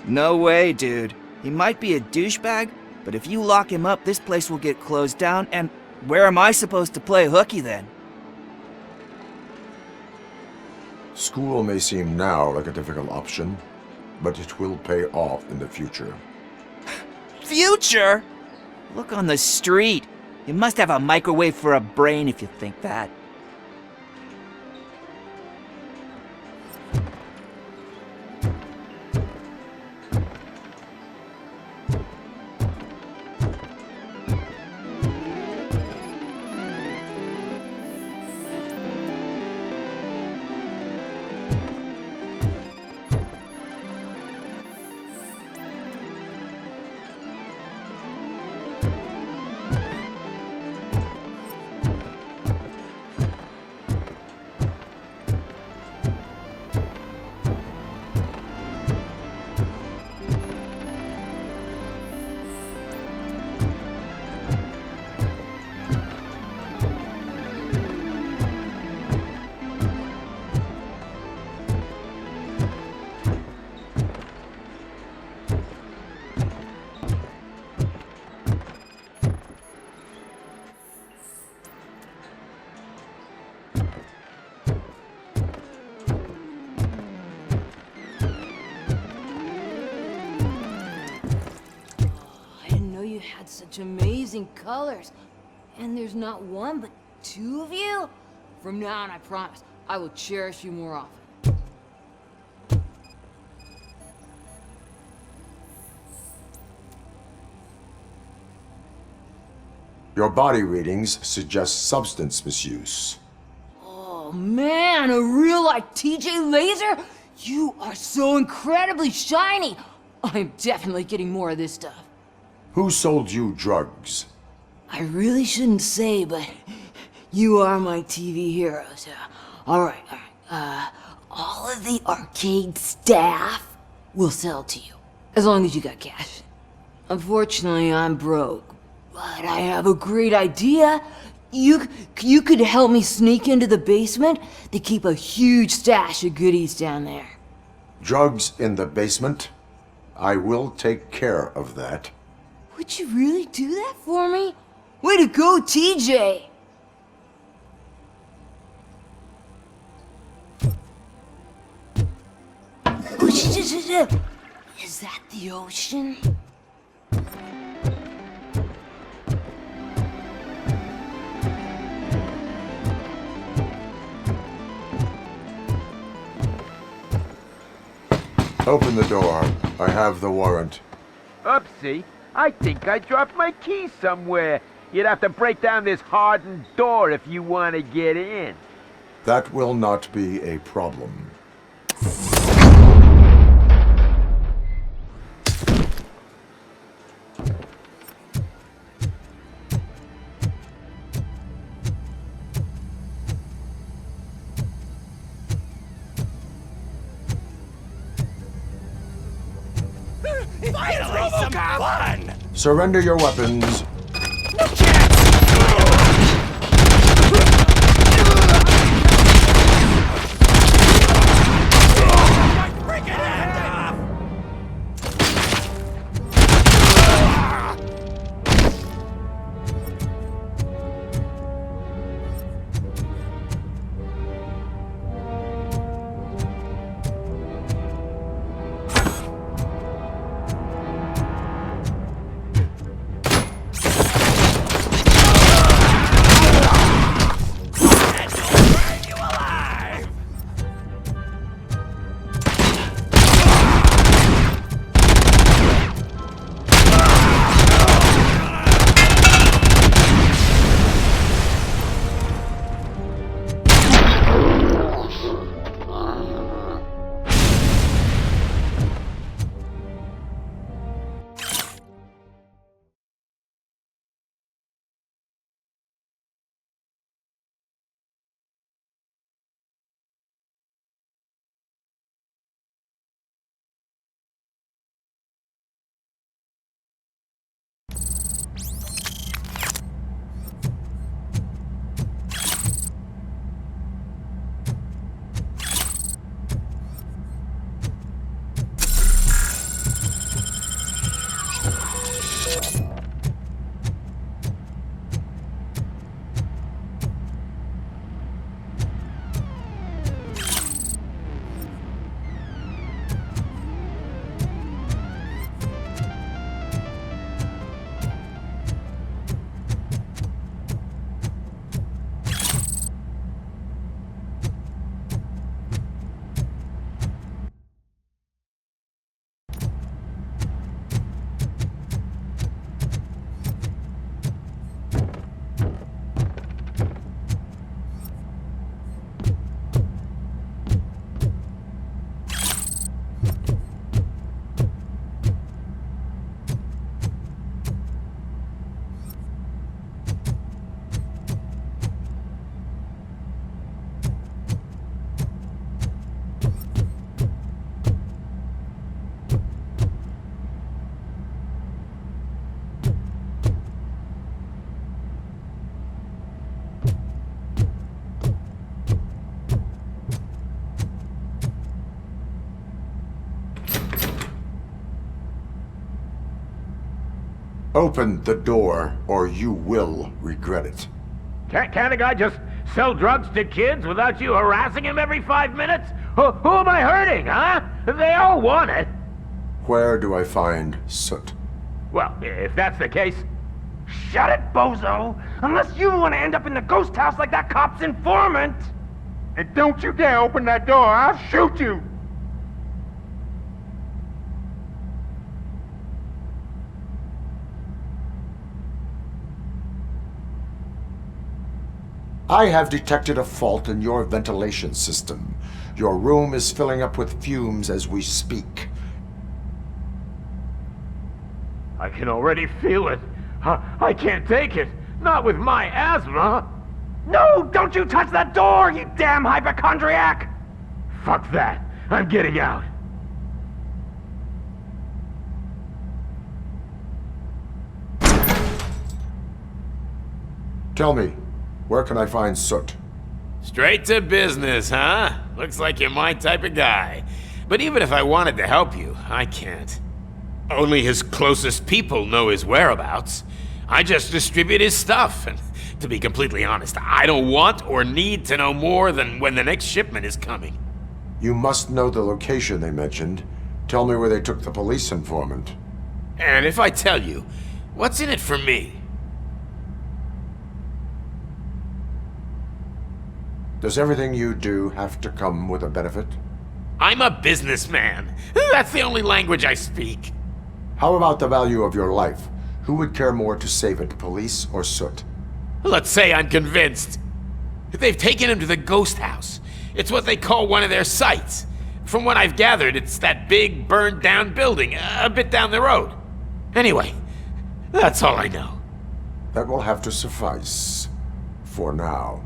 No way, dude. He might be a douchebag, but if you lock him up, this place will get closed down, and where am I supposed to play hooky then? School may seem now like a difficult option, but it will pay off in the future. Future? Look on the street. You must have a microwave for a brain if you think that. Such amazing colors. And there's not one, but two of you? From now on, I promise, I will cherish you more often. Your body readings suggest substance misuse. Oh man, a real like TJ Laser? You are so incredibly shiny. I'm definitely getting more of this stuff. Who sold you drugs? I really shouldn't say, but you are my TV heroes. All right. All of the arcade staff will sell to you, as long as you got cash. Unfortunately, I'm broke, but I have a great idea. You could help me sneak into the basement. They keep a huge stash of goodies down there. Drugs in the basement? I will take care of that. Would you really do that for me? Way to go, TJ! Is that the ocean? Open the door. I have the warrant. Oopsie. I think I dropped my keys somewhere. You'd have to break down this hardened door if you want to get in. That will not be a problem. Finally, some fun! Surrender your weapons. Open the door, or you will regret it. Can't a guy just sell drugs to kids without you harassing him every 5 minutes? Who am I hurting, huh? They all want it. Where do I find Soot? Well, if that's the case... Shut it, bozo! Unless you want to end up in the ghost house like that cop's informant! And don't you dare open that door, I'll shoot you! I have detected a fault in your ventilation system. Your room is filling up with fumes as we speak. I can already feel it. I can't take it. Not with my asthma. No, don't you touch that door, you damn hypochondriac! Fuck that. I'm getting out. Tell me, where can I find Soot? Straight to business, huh? Looks like you're my type of guy. But even if I wanted to help you, I can't. Only his closest people know his whereabouts. I just distribute his stuff, and to be completely honest, I don't want or need to know more than when the next shipment is coming. You must know the location they mentioned. Tell me where they took the police informant. And if I tell you, what's in it for me? Does everything you do have to come with a benefit? I'm a businessman. That's the only language I speak. How about the value of your life? Who would care more to save it, police or Soot? Let's say I'm convinced. They've taken him to the ghost house. It's what they call one of their sites. From what I've gathered, it's that big, burned-down building a bit down the road. Anyway, that's all I know. That will have to suffice. For now.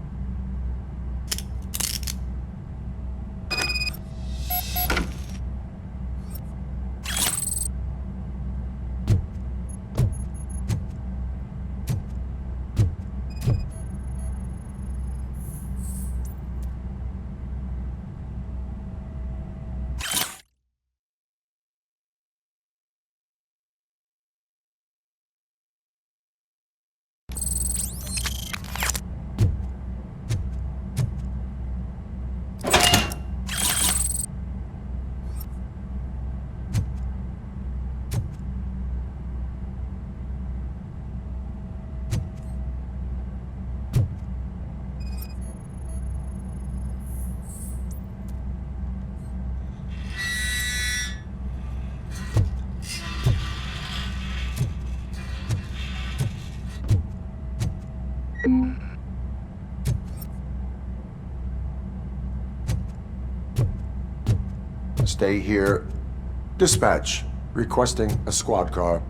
Stay here. Dispatch. Requesting a squad car.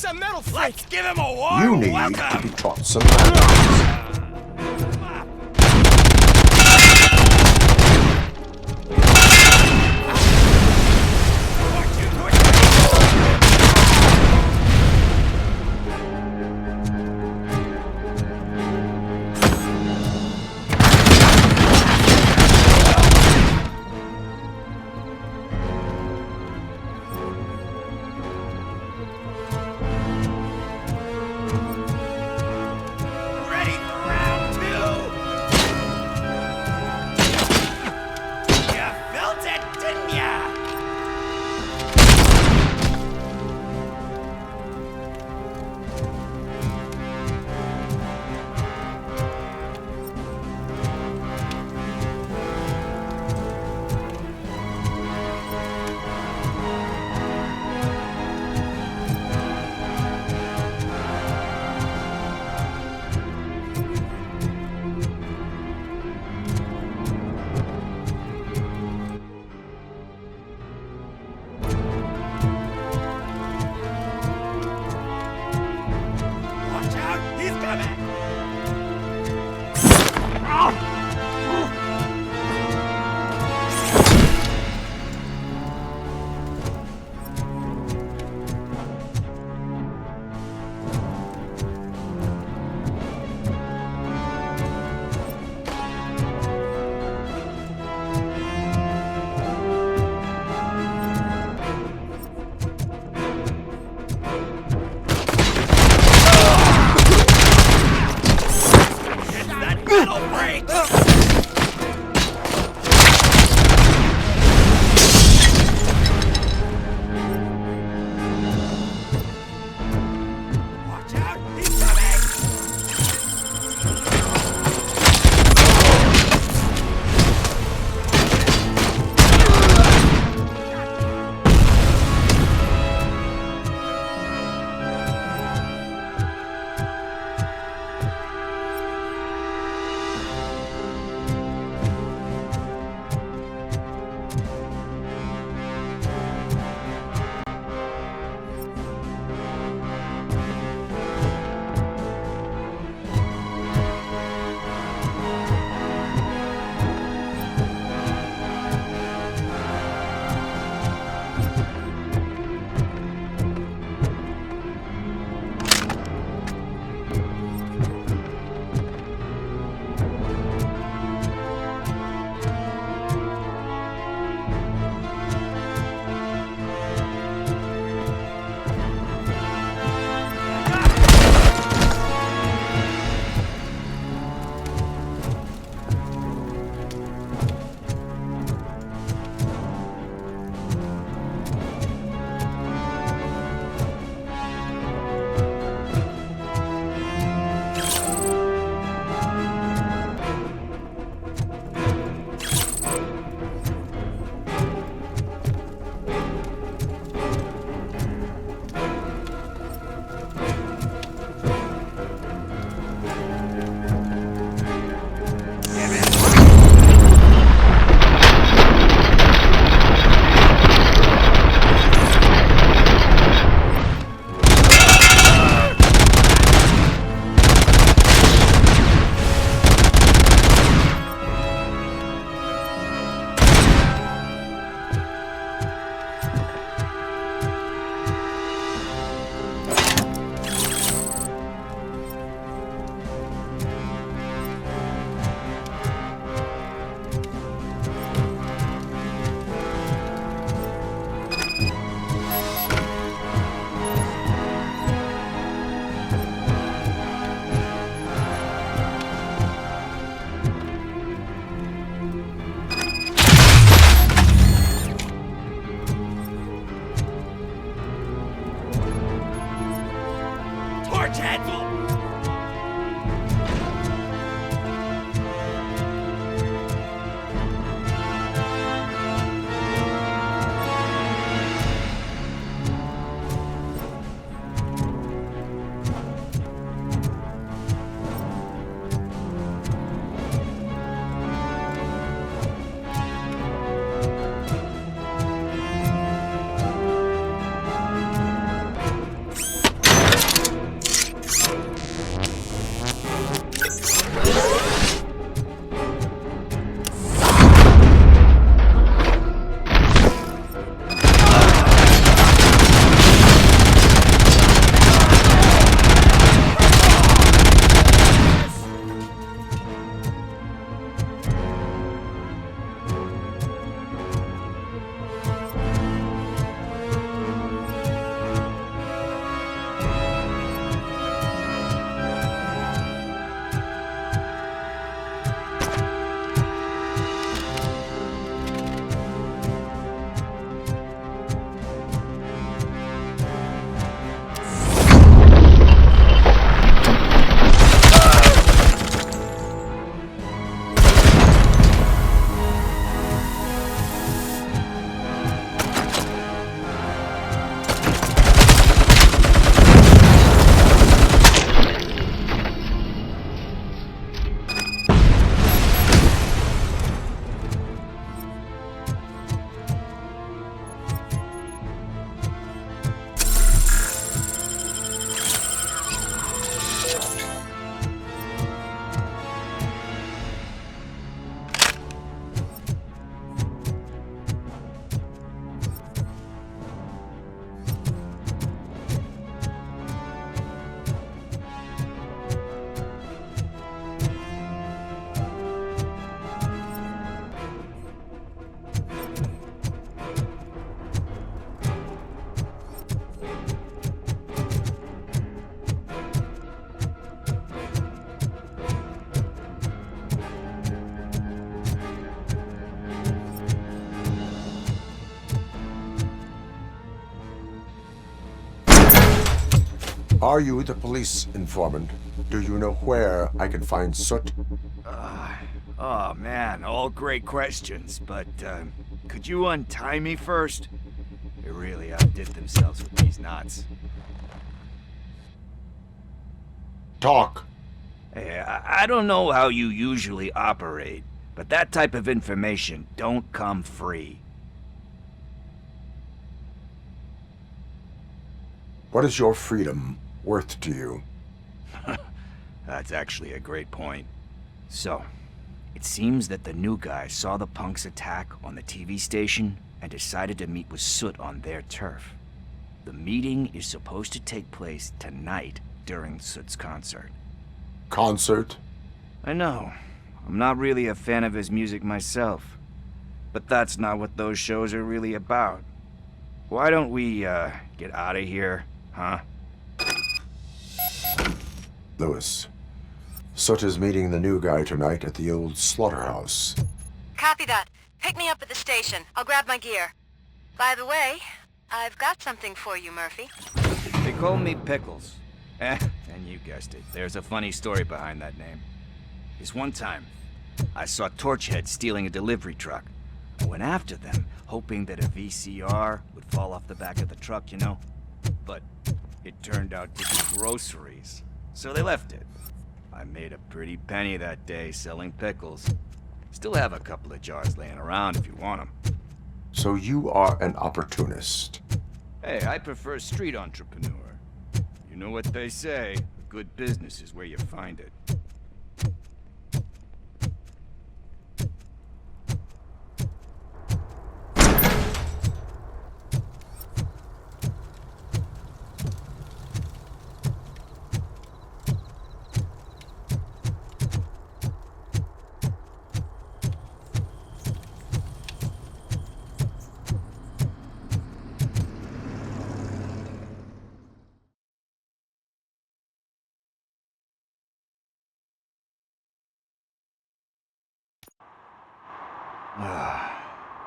some metal freak! Let's give him a warm You need welcome! to be taught some manners. Ready for round two? You felt it, didn't ya? Watch out, he's coming! That metal break! Watch out, he's coming! Are you the police informant? Do you know where I can find Soot? Oh man, all great questions, but could you untie me first? They really outdid themselves with these knots. Talk. Hey, I don't know how you usually operate, but that type of information don't come free. What is your freedom worth to you? That's actually a great point. So, it seems that the new guy saw the punks attack on the TV station and decided to meet with Soot on their turf. The meeting is supposed to take place tonight during Soot's concert. Concert? I know. I'm not really a fan of his music myself. But that's not what those shows are really about. Why don't we, get out of here, huh? Lewis. Soot is meeting the new guy tonight at the old slaughterhouse. Copy that. Pick me up at the station. I'll grab my gear. By the way, I've got something for you, Murphy. They call me Pickles. And you guessed it, there's a funny story behind that name. This one time, I saw Torchhead stealing a delivery truck. I went after them, hoping that a VCR would fall off the back of the truck, you know? But it turned out to be groceries, so they left it. I made a pretty penny that day selling pickles. Still have a couple of jars laying around if you want them. So you are an opportunist. Hey, I prefer street entrepreneur. You know what they say, a good business is where you find it.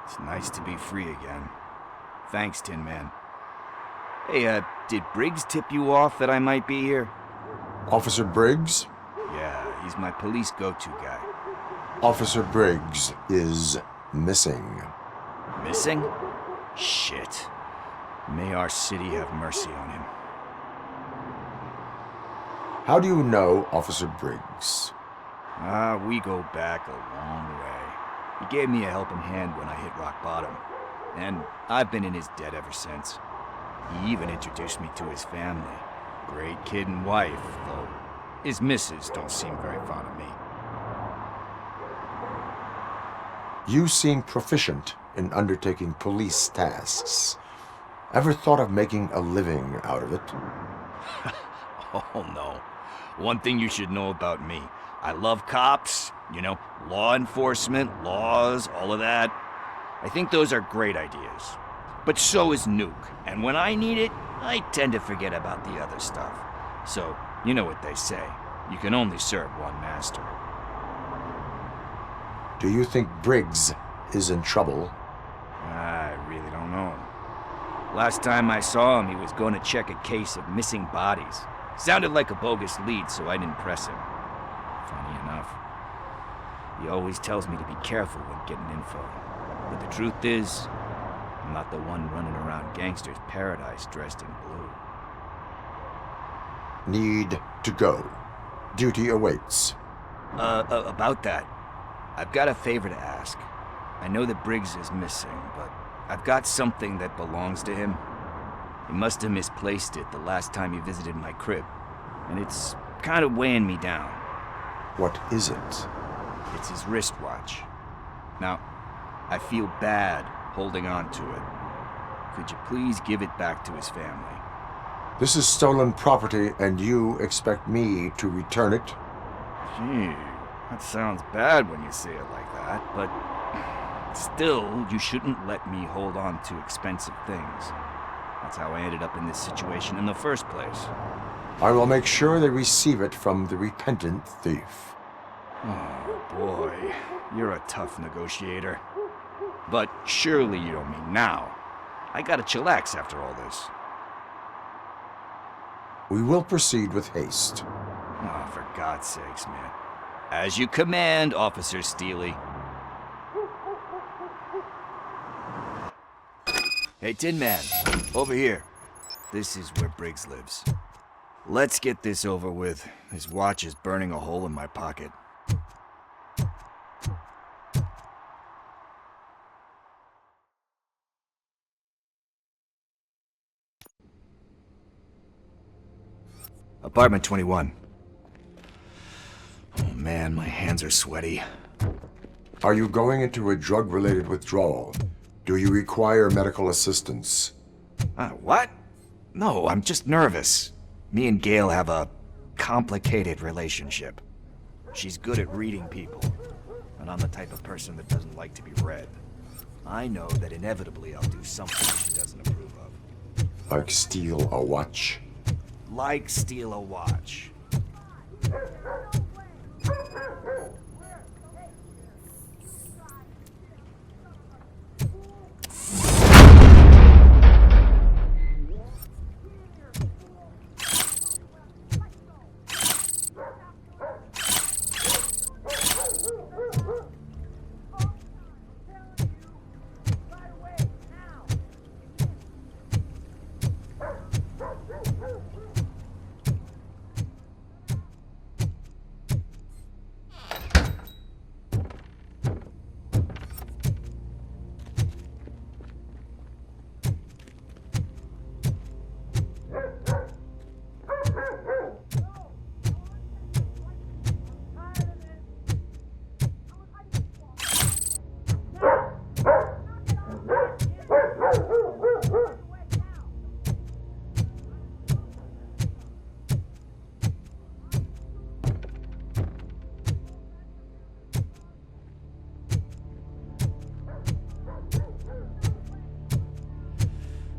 It's nice to be free again. Thanks, Tin Man. Hey, did Briggs tip you off that I might be here? Officer Briggs? Yeah, he's my police go-to guy. Officer Briggs is missing. Missing? Shit. May our city have mercy on him. How do you know Officer Briggs? We go back a long way. He gave me a helping hand when I hit rock bottom, and I've been in his debt ever since. He even introduced me to his family. Great kid and wife, though his missus don't seem very fond of me. You seem proficient in undertaking police tasks. Ever thought of making a living out of it? Oh no. One thing you should know about me. I love cops, you know, law enforcement, laws, all of that. I think those are great ideas. But so is Nuke, and when I need it, I tend to forget about the other stuff. So, you know what they say. You can only serve one master. Do you think Briggs is in trouble? I really don't know. Last time I saw him, he was going to check a case of missing bodies. Sounded like a bogus lead, so I didn't press him. Funny enough. He always tells me to be careful when getting info. But the truth is, I'm not the one running around gangster's paradise dressed in blue. Need to go. Duty awaits. About that, I've got a favor to ask. I know that Briggs is missing, but I've got something that belongs to him. He must have misplaced it the last time he visited my crib, and it's kind of weighing me down. What is it? It's his wristwatch. Now, I feel bad holding on to it. Could you please give it back to his family? This is stolen property, and you expect me to return it? Gee, that sounds bad when you say it like that, but still, you shouldn't let me hold on to expensive things. That's how I ended up in this situation in the first place. I will make sure they receive it from the repentant thief. Oh, boy. You're a tough negotiator. But surely you don't mean now. I gotta chillax after all this. We will proceed with haste. Oh, for God's sakes, man. As you command, Officer Steely. Hey, Tin Man, over here. This is where Briggs lives. Let's get this over with. His watch is burning a hole in my pocket. Apartment 21. Oh man, my hands are sweaty. Are you going into a drug-related withdrawal? Do you require medical assistance? What? No, I'm just nervous. Me and Gail have a complicated relationship. She's good at reading people, and I'm the type of person that doesn't like to be read. I know that inevitably I'll do something she doesn't approve of. Like steal a watch? Like steal a watch.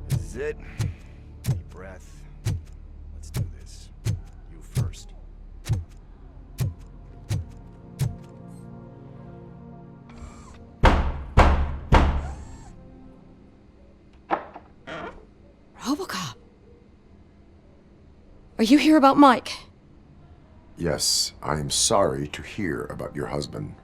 This is it. Deep breath. Let's do this. You first. RoboCop. Are you here about Mike? Yes, I am sorry to hear about your husband.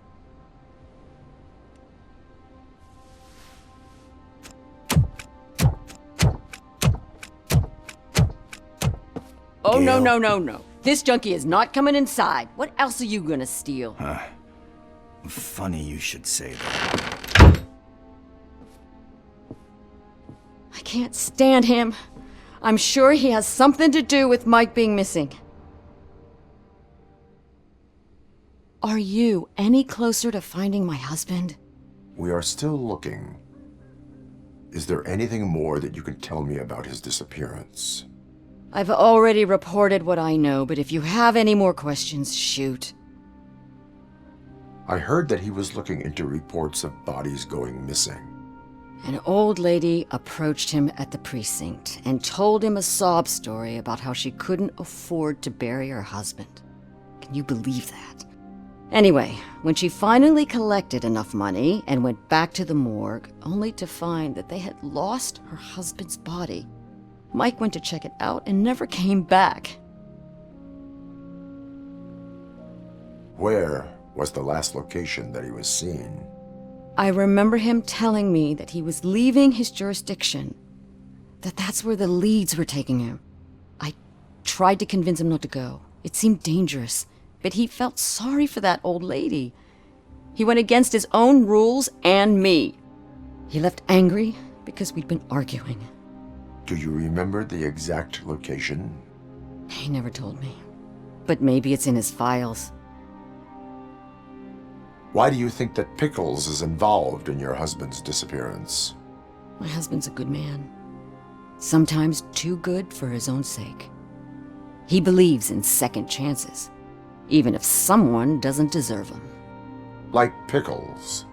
Oh, no. This junkie is not coming inside. What else are you gonna steal? Funny you should say that. I can't stand him. I'm sure he has something to do with Mike being missing. Are you any closer to finding my husband? We are still looking. Is there anything more that you can tell me about his disappearance? I've already reported what I know, but if you have any more questions, shoot. I heard that he was looking into reports of bodies going missing. An old lady approached him at the precinct and told him a sob story about how she couldn't afford to bury her husband. Can you believe that? Anyway, when she finally collected enough money and went back to the morgue, only to find that they had lost her husband's body, Mike went to check it out and never came back. Where was the last location that he was seen? I remember him telling me that he was leaving his jurisdiction, that's where the leads were taking him. I tried to convince him not to go. It seemed dangerous, but he felt sorry for that old lady. He went against his own rules and me. He left angry because we'd been arguing. Do you remember the exact location? He never told me, but maybe it's in his files. Why do you think that Pickles is involved in your husband's disappearance? My husband's a good man. Sometimes too good for his own sake. He believes in second chances, even if someone doesn't deserve them. Like Pickles?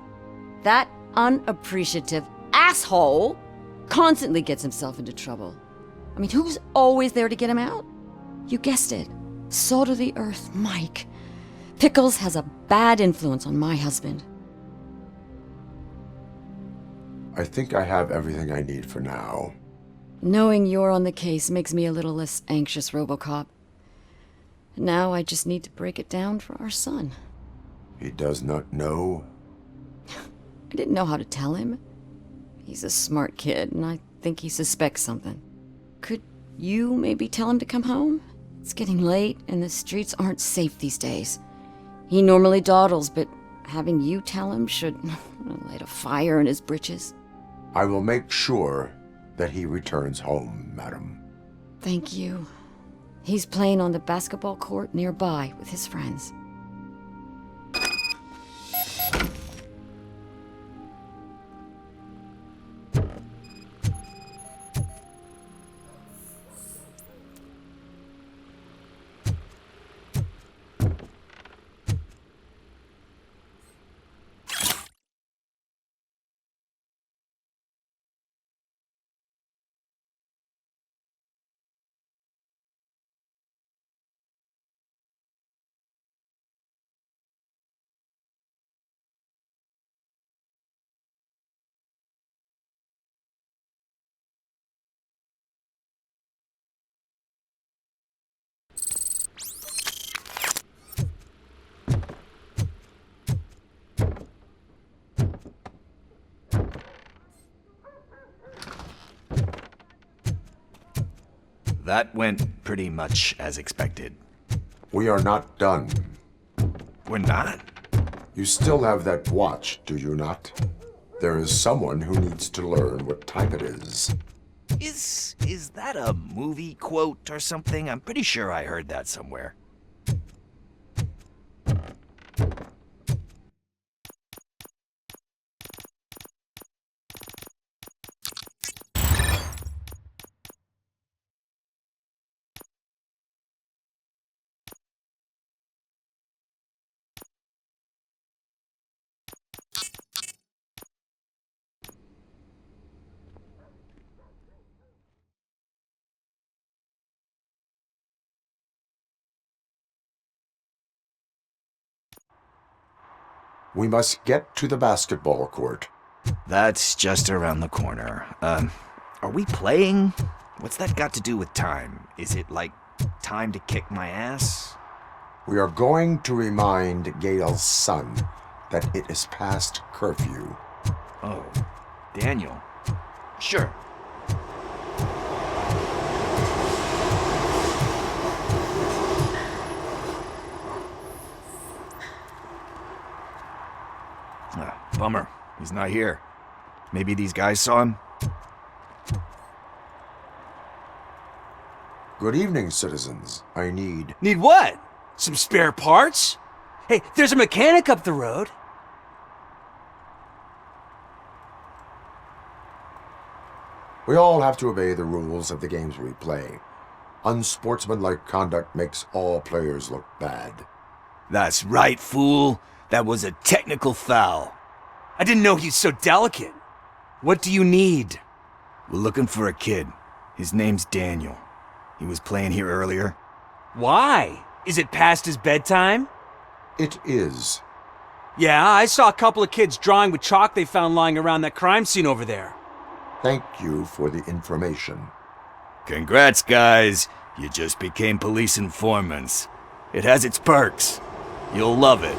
That unappreciative asshole constantly gets himself into trouble. I mean, who's always there to get him out? You guessed it. Salt of the earth, Mike. Pickles has a bad influence on my husband. I think I have everything I need for now. Knowing you're on the case makes me a little less anxious, RoboCop. Now I just need to break it down for our son. He does not know? I didn't know how to tell him. He's a smart kid, and I think he suspects something. Could you maybe tell him to come home? It's getting late, and the streets aren't safe these days. He normally dawdles, but having you tell him should light a fire in his britches. I will make sure that he returns home, madam. Thank you. He's playing on the basketball court nearby with his friends. That went pretty much as expected. We are not done. We're not? You still have that watch, do you not? There is someone who needs to learn what type it is. Is that a movie quote or something? I'm pretty sure I heard that somewhere. We must get to the basketball court. That's just around the corner. Are we playing? What's that got to do with time? Is it like time to kick my ass? We are going to remind Gail's son that it is past curfew. Oh, Daniel. Sure. Bummer. He's not here. Maybe these guys saw him? Good evening, citizens. I need... Need what? Some spare parts? Hey, there's a mechanic up the road. We all have to obey the rules of the games we play. Unsportsmanlike conduct makes all players look bad. That's right, fool. That was a technical foul. I didn't know he's so delicate. What do you need? We're looking for a kid. His name's Daniel. He was playing here earlier. Why? Is it past his bedtime? It is. Yeah, I saw a couple of kids drawing with chalk they found lying around that crime scene over there. Thank you for the information. Congrats, guys. You just became police informants. It has its perks. You'll love it.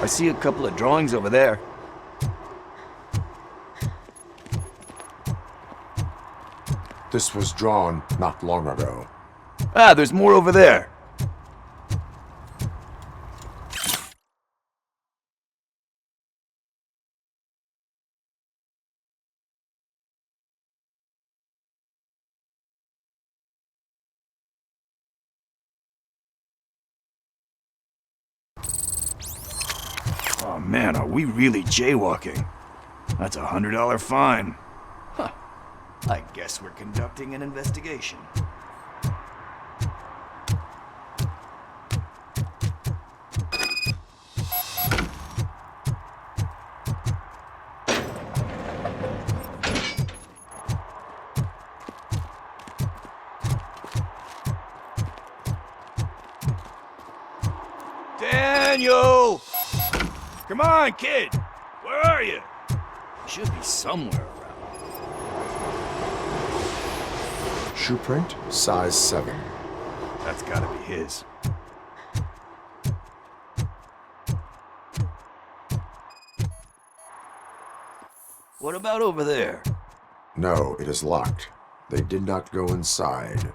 I see a couple of drawings over there. This was drawn not long ago. Ah, there's more over there. Oh man, are we really jaywalking? That's a $100 fine. Huh. I guess we're conducting an investigation. Daniel! Come on, kid! Where are you? Should be somewhere around. Shoe print, size 7. That's gotta be his. What about over there? No, it is locked. They did not go inside.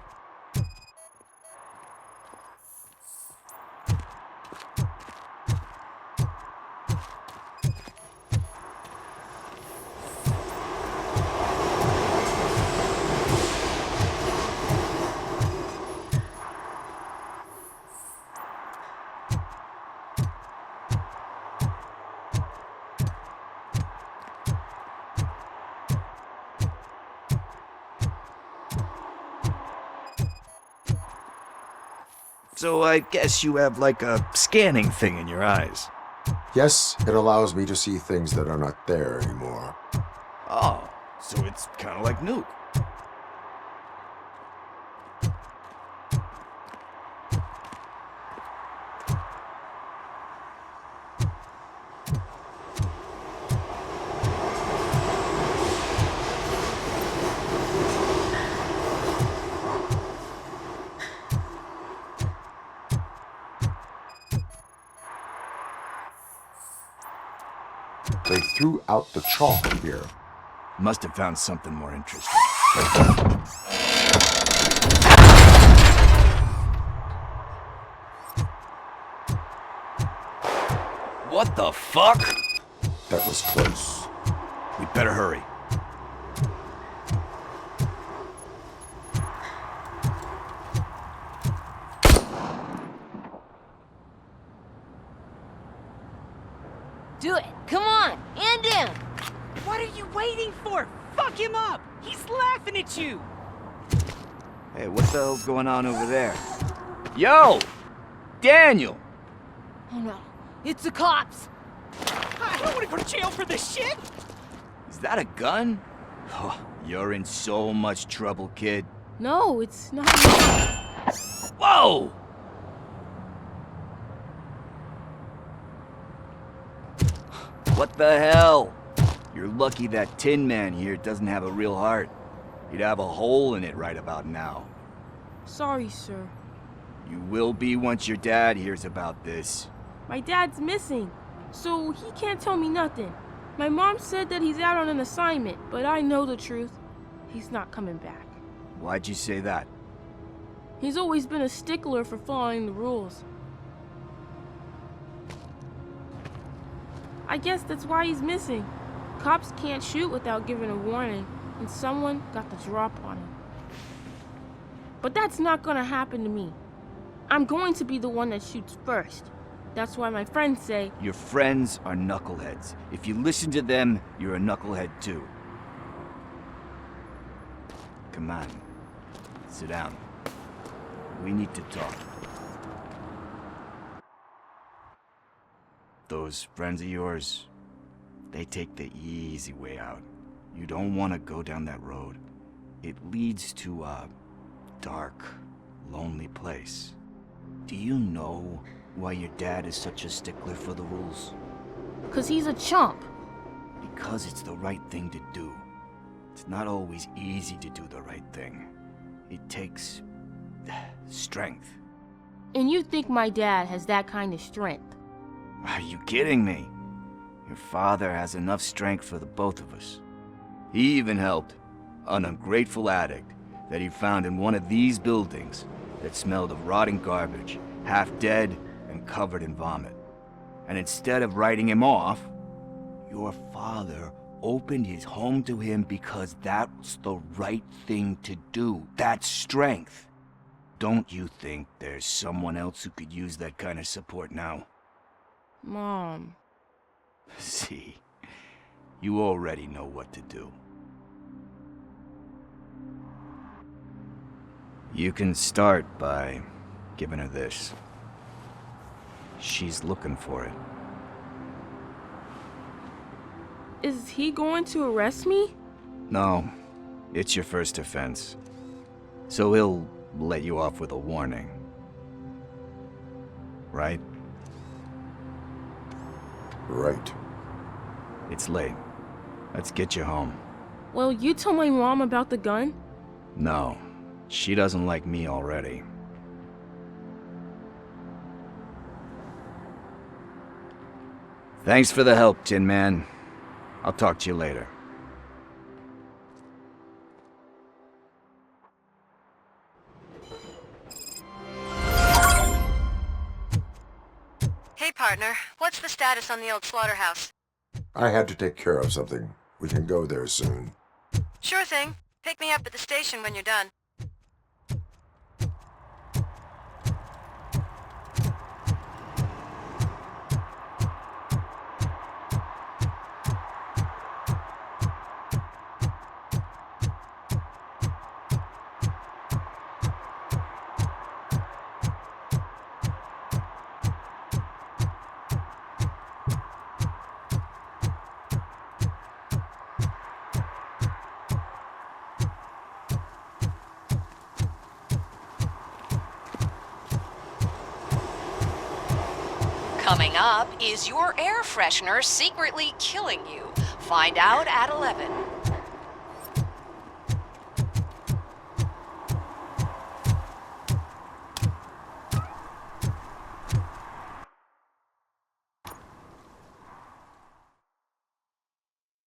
So I guess you have like a scanning thing in your eyes. Yes, it allows me to see things that are not there anymore. Oh, so it's kind of like Nuke. They threw out the chalk here. Must have found something more interesting. What the fuck? That was close. We'd better hurry. Do it! Come on! And him! What are you waiting for? Fuck him up! He's laughing at you! Hey, what the hell's going on over there? Yo! Daniel! Oh no, it's the cops! I don't want to go to jail for this shit! Is that a gun? Oh, you're in so much trouble, kid. No, it's not. Whoa! What the hell? You're lucky that Tin Man here doesn't have a real heart. He'd have a hole in it right about now. Sorry, sir. You will be once your dad hears about this. My dad's missing, so he can't tell me nothing. My mom said that he's out on an assignment, but I know the truth. He's not coming back. Why'd you say that? He's always been a stickler for following the rules. I guess that's why he's missing. Cops can't shoot without giving a warning, and someone got the drop on him. But that's not gonna happen to me. I'm going to be the one that shoots first. That's why my friends say... Your friends are knuckleheads. If you listen to them, you're a knucklehead too. Come on. Sit down. We need to talk. Those friends of yours, they take the easy way out. You don't want to go down that road. It leads to a dark, lonely place. Do you know why your dad is such a stickler for the rules? 'Cause he's a chump. Because it's the right thing to do. It's not always easy to do the right thing. It takes strength. And you think my dad has that kind of strength? Are you kidding me? Your father has enough strength for the both of us. He even helped an ungrateful addict that he found in one of these buildings that smelled of rotting garbage, half dead and covered in vomit. And instead of writing him off, your father opened his home to him because that was the right thing to do. That's strength. Don't you think there's someone else who could use that kind of support now? Mom. See, you already know what to do. You can start by giving her this. She's looking for it. Is he going to arrest me? No, it's your first offense. So he'll let you off with a warning. Right? Right. It's late. Let's get you home. Well, you told my mom about the gun? No. She doesn't like me already. Thanks for the help, Tin Man. I'll talk to you later. Hey, partner. What's the status on the old slaughterhouse? I had to take care of something. We can go there soon. Sure thing. Pick me up at the station when you're done. Coming up, is your air freshener secretly killing you? Find out at 11.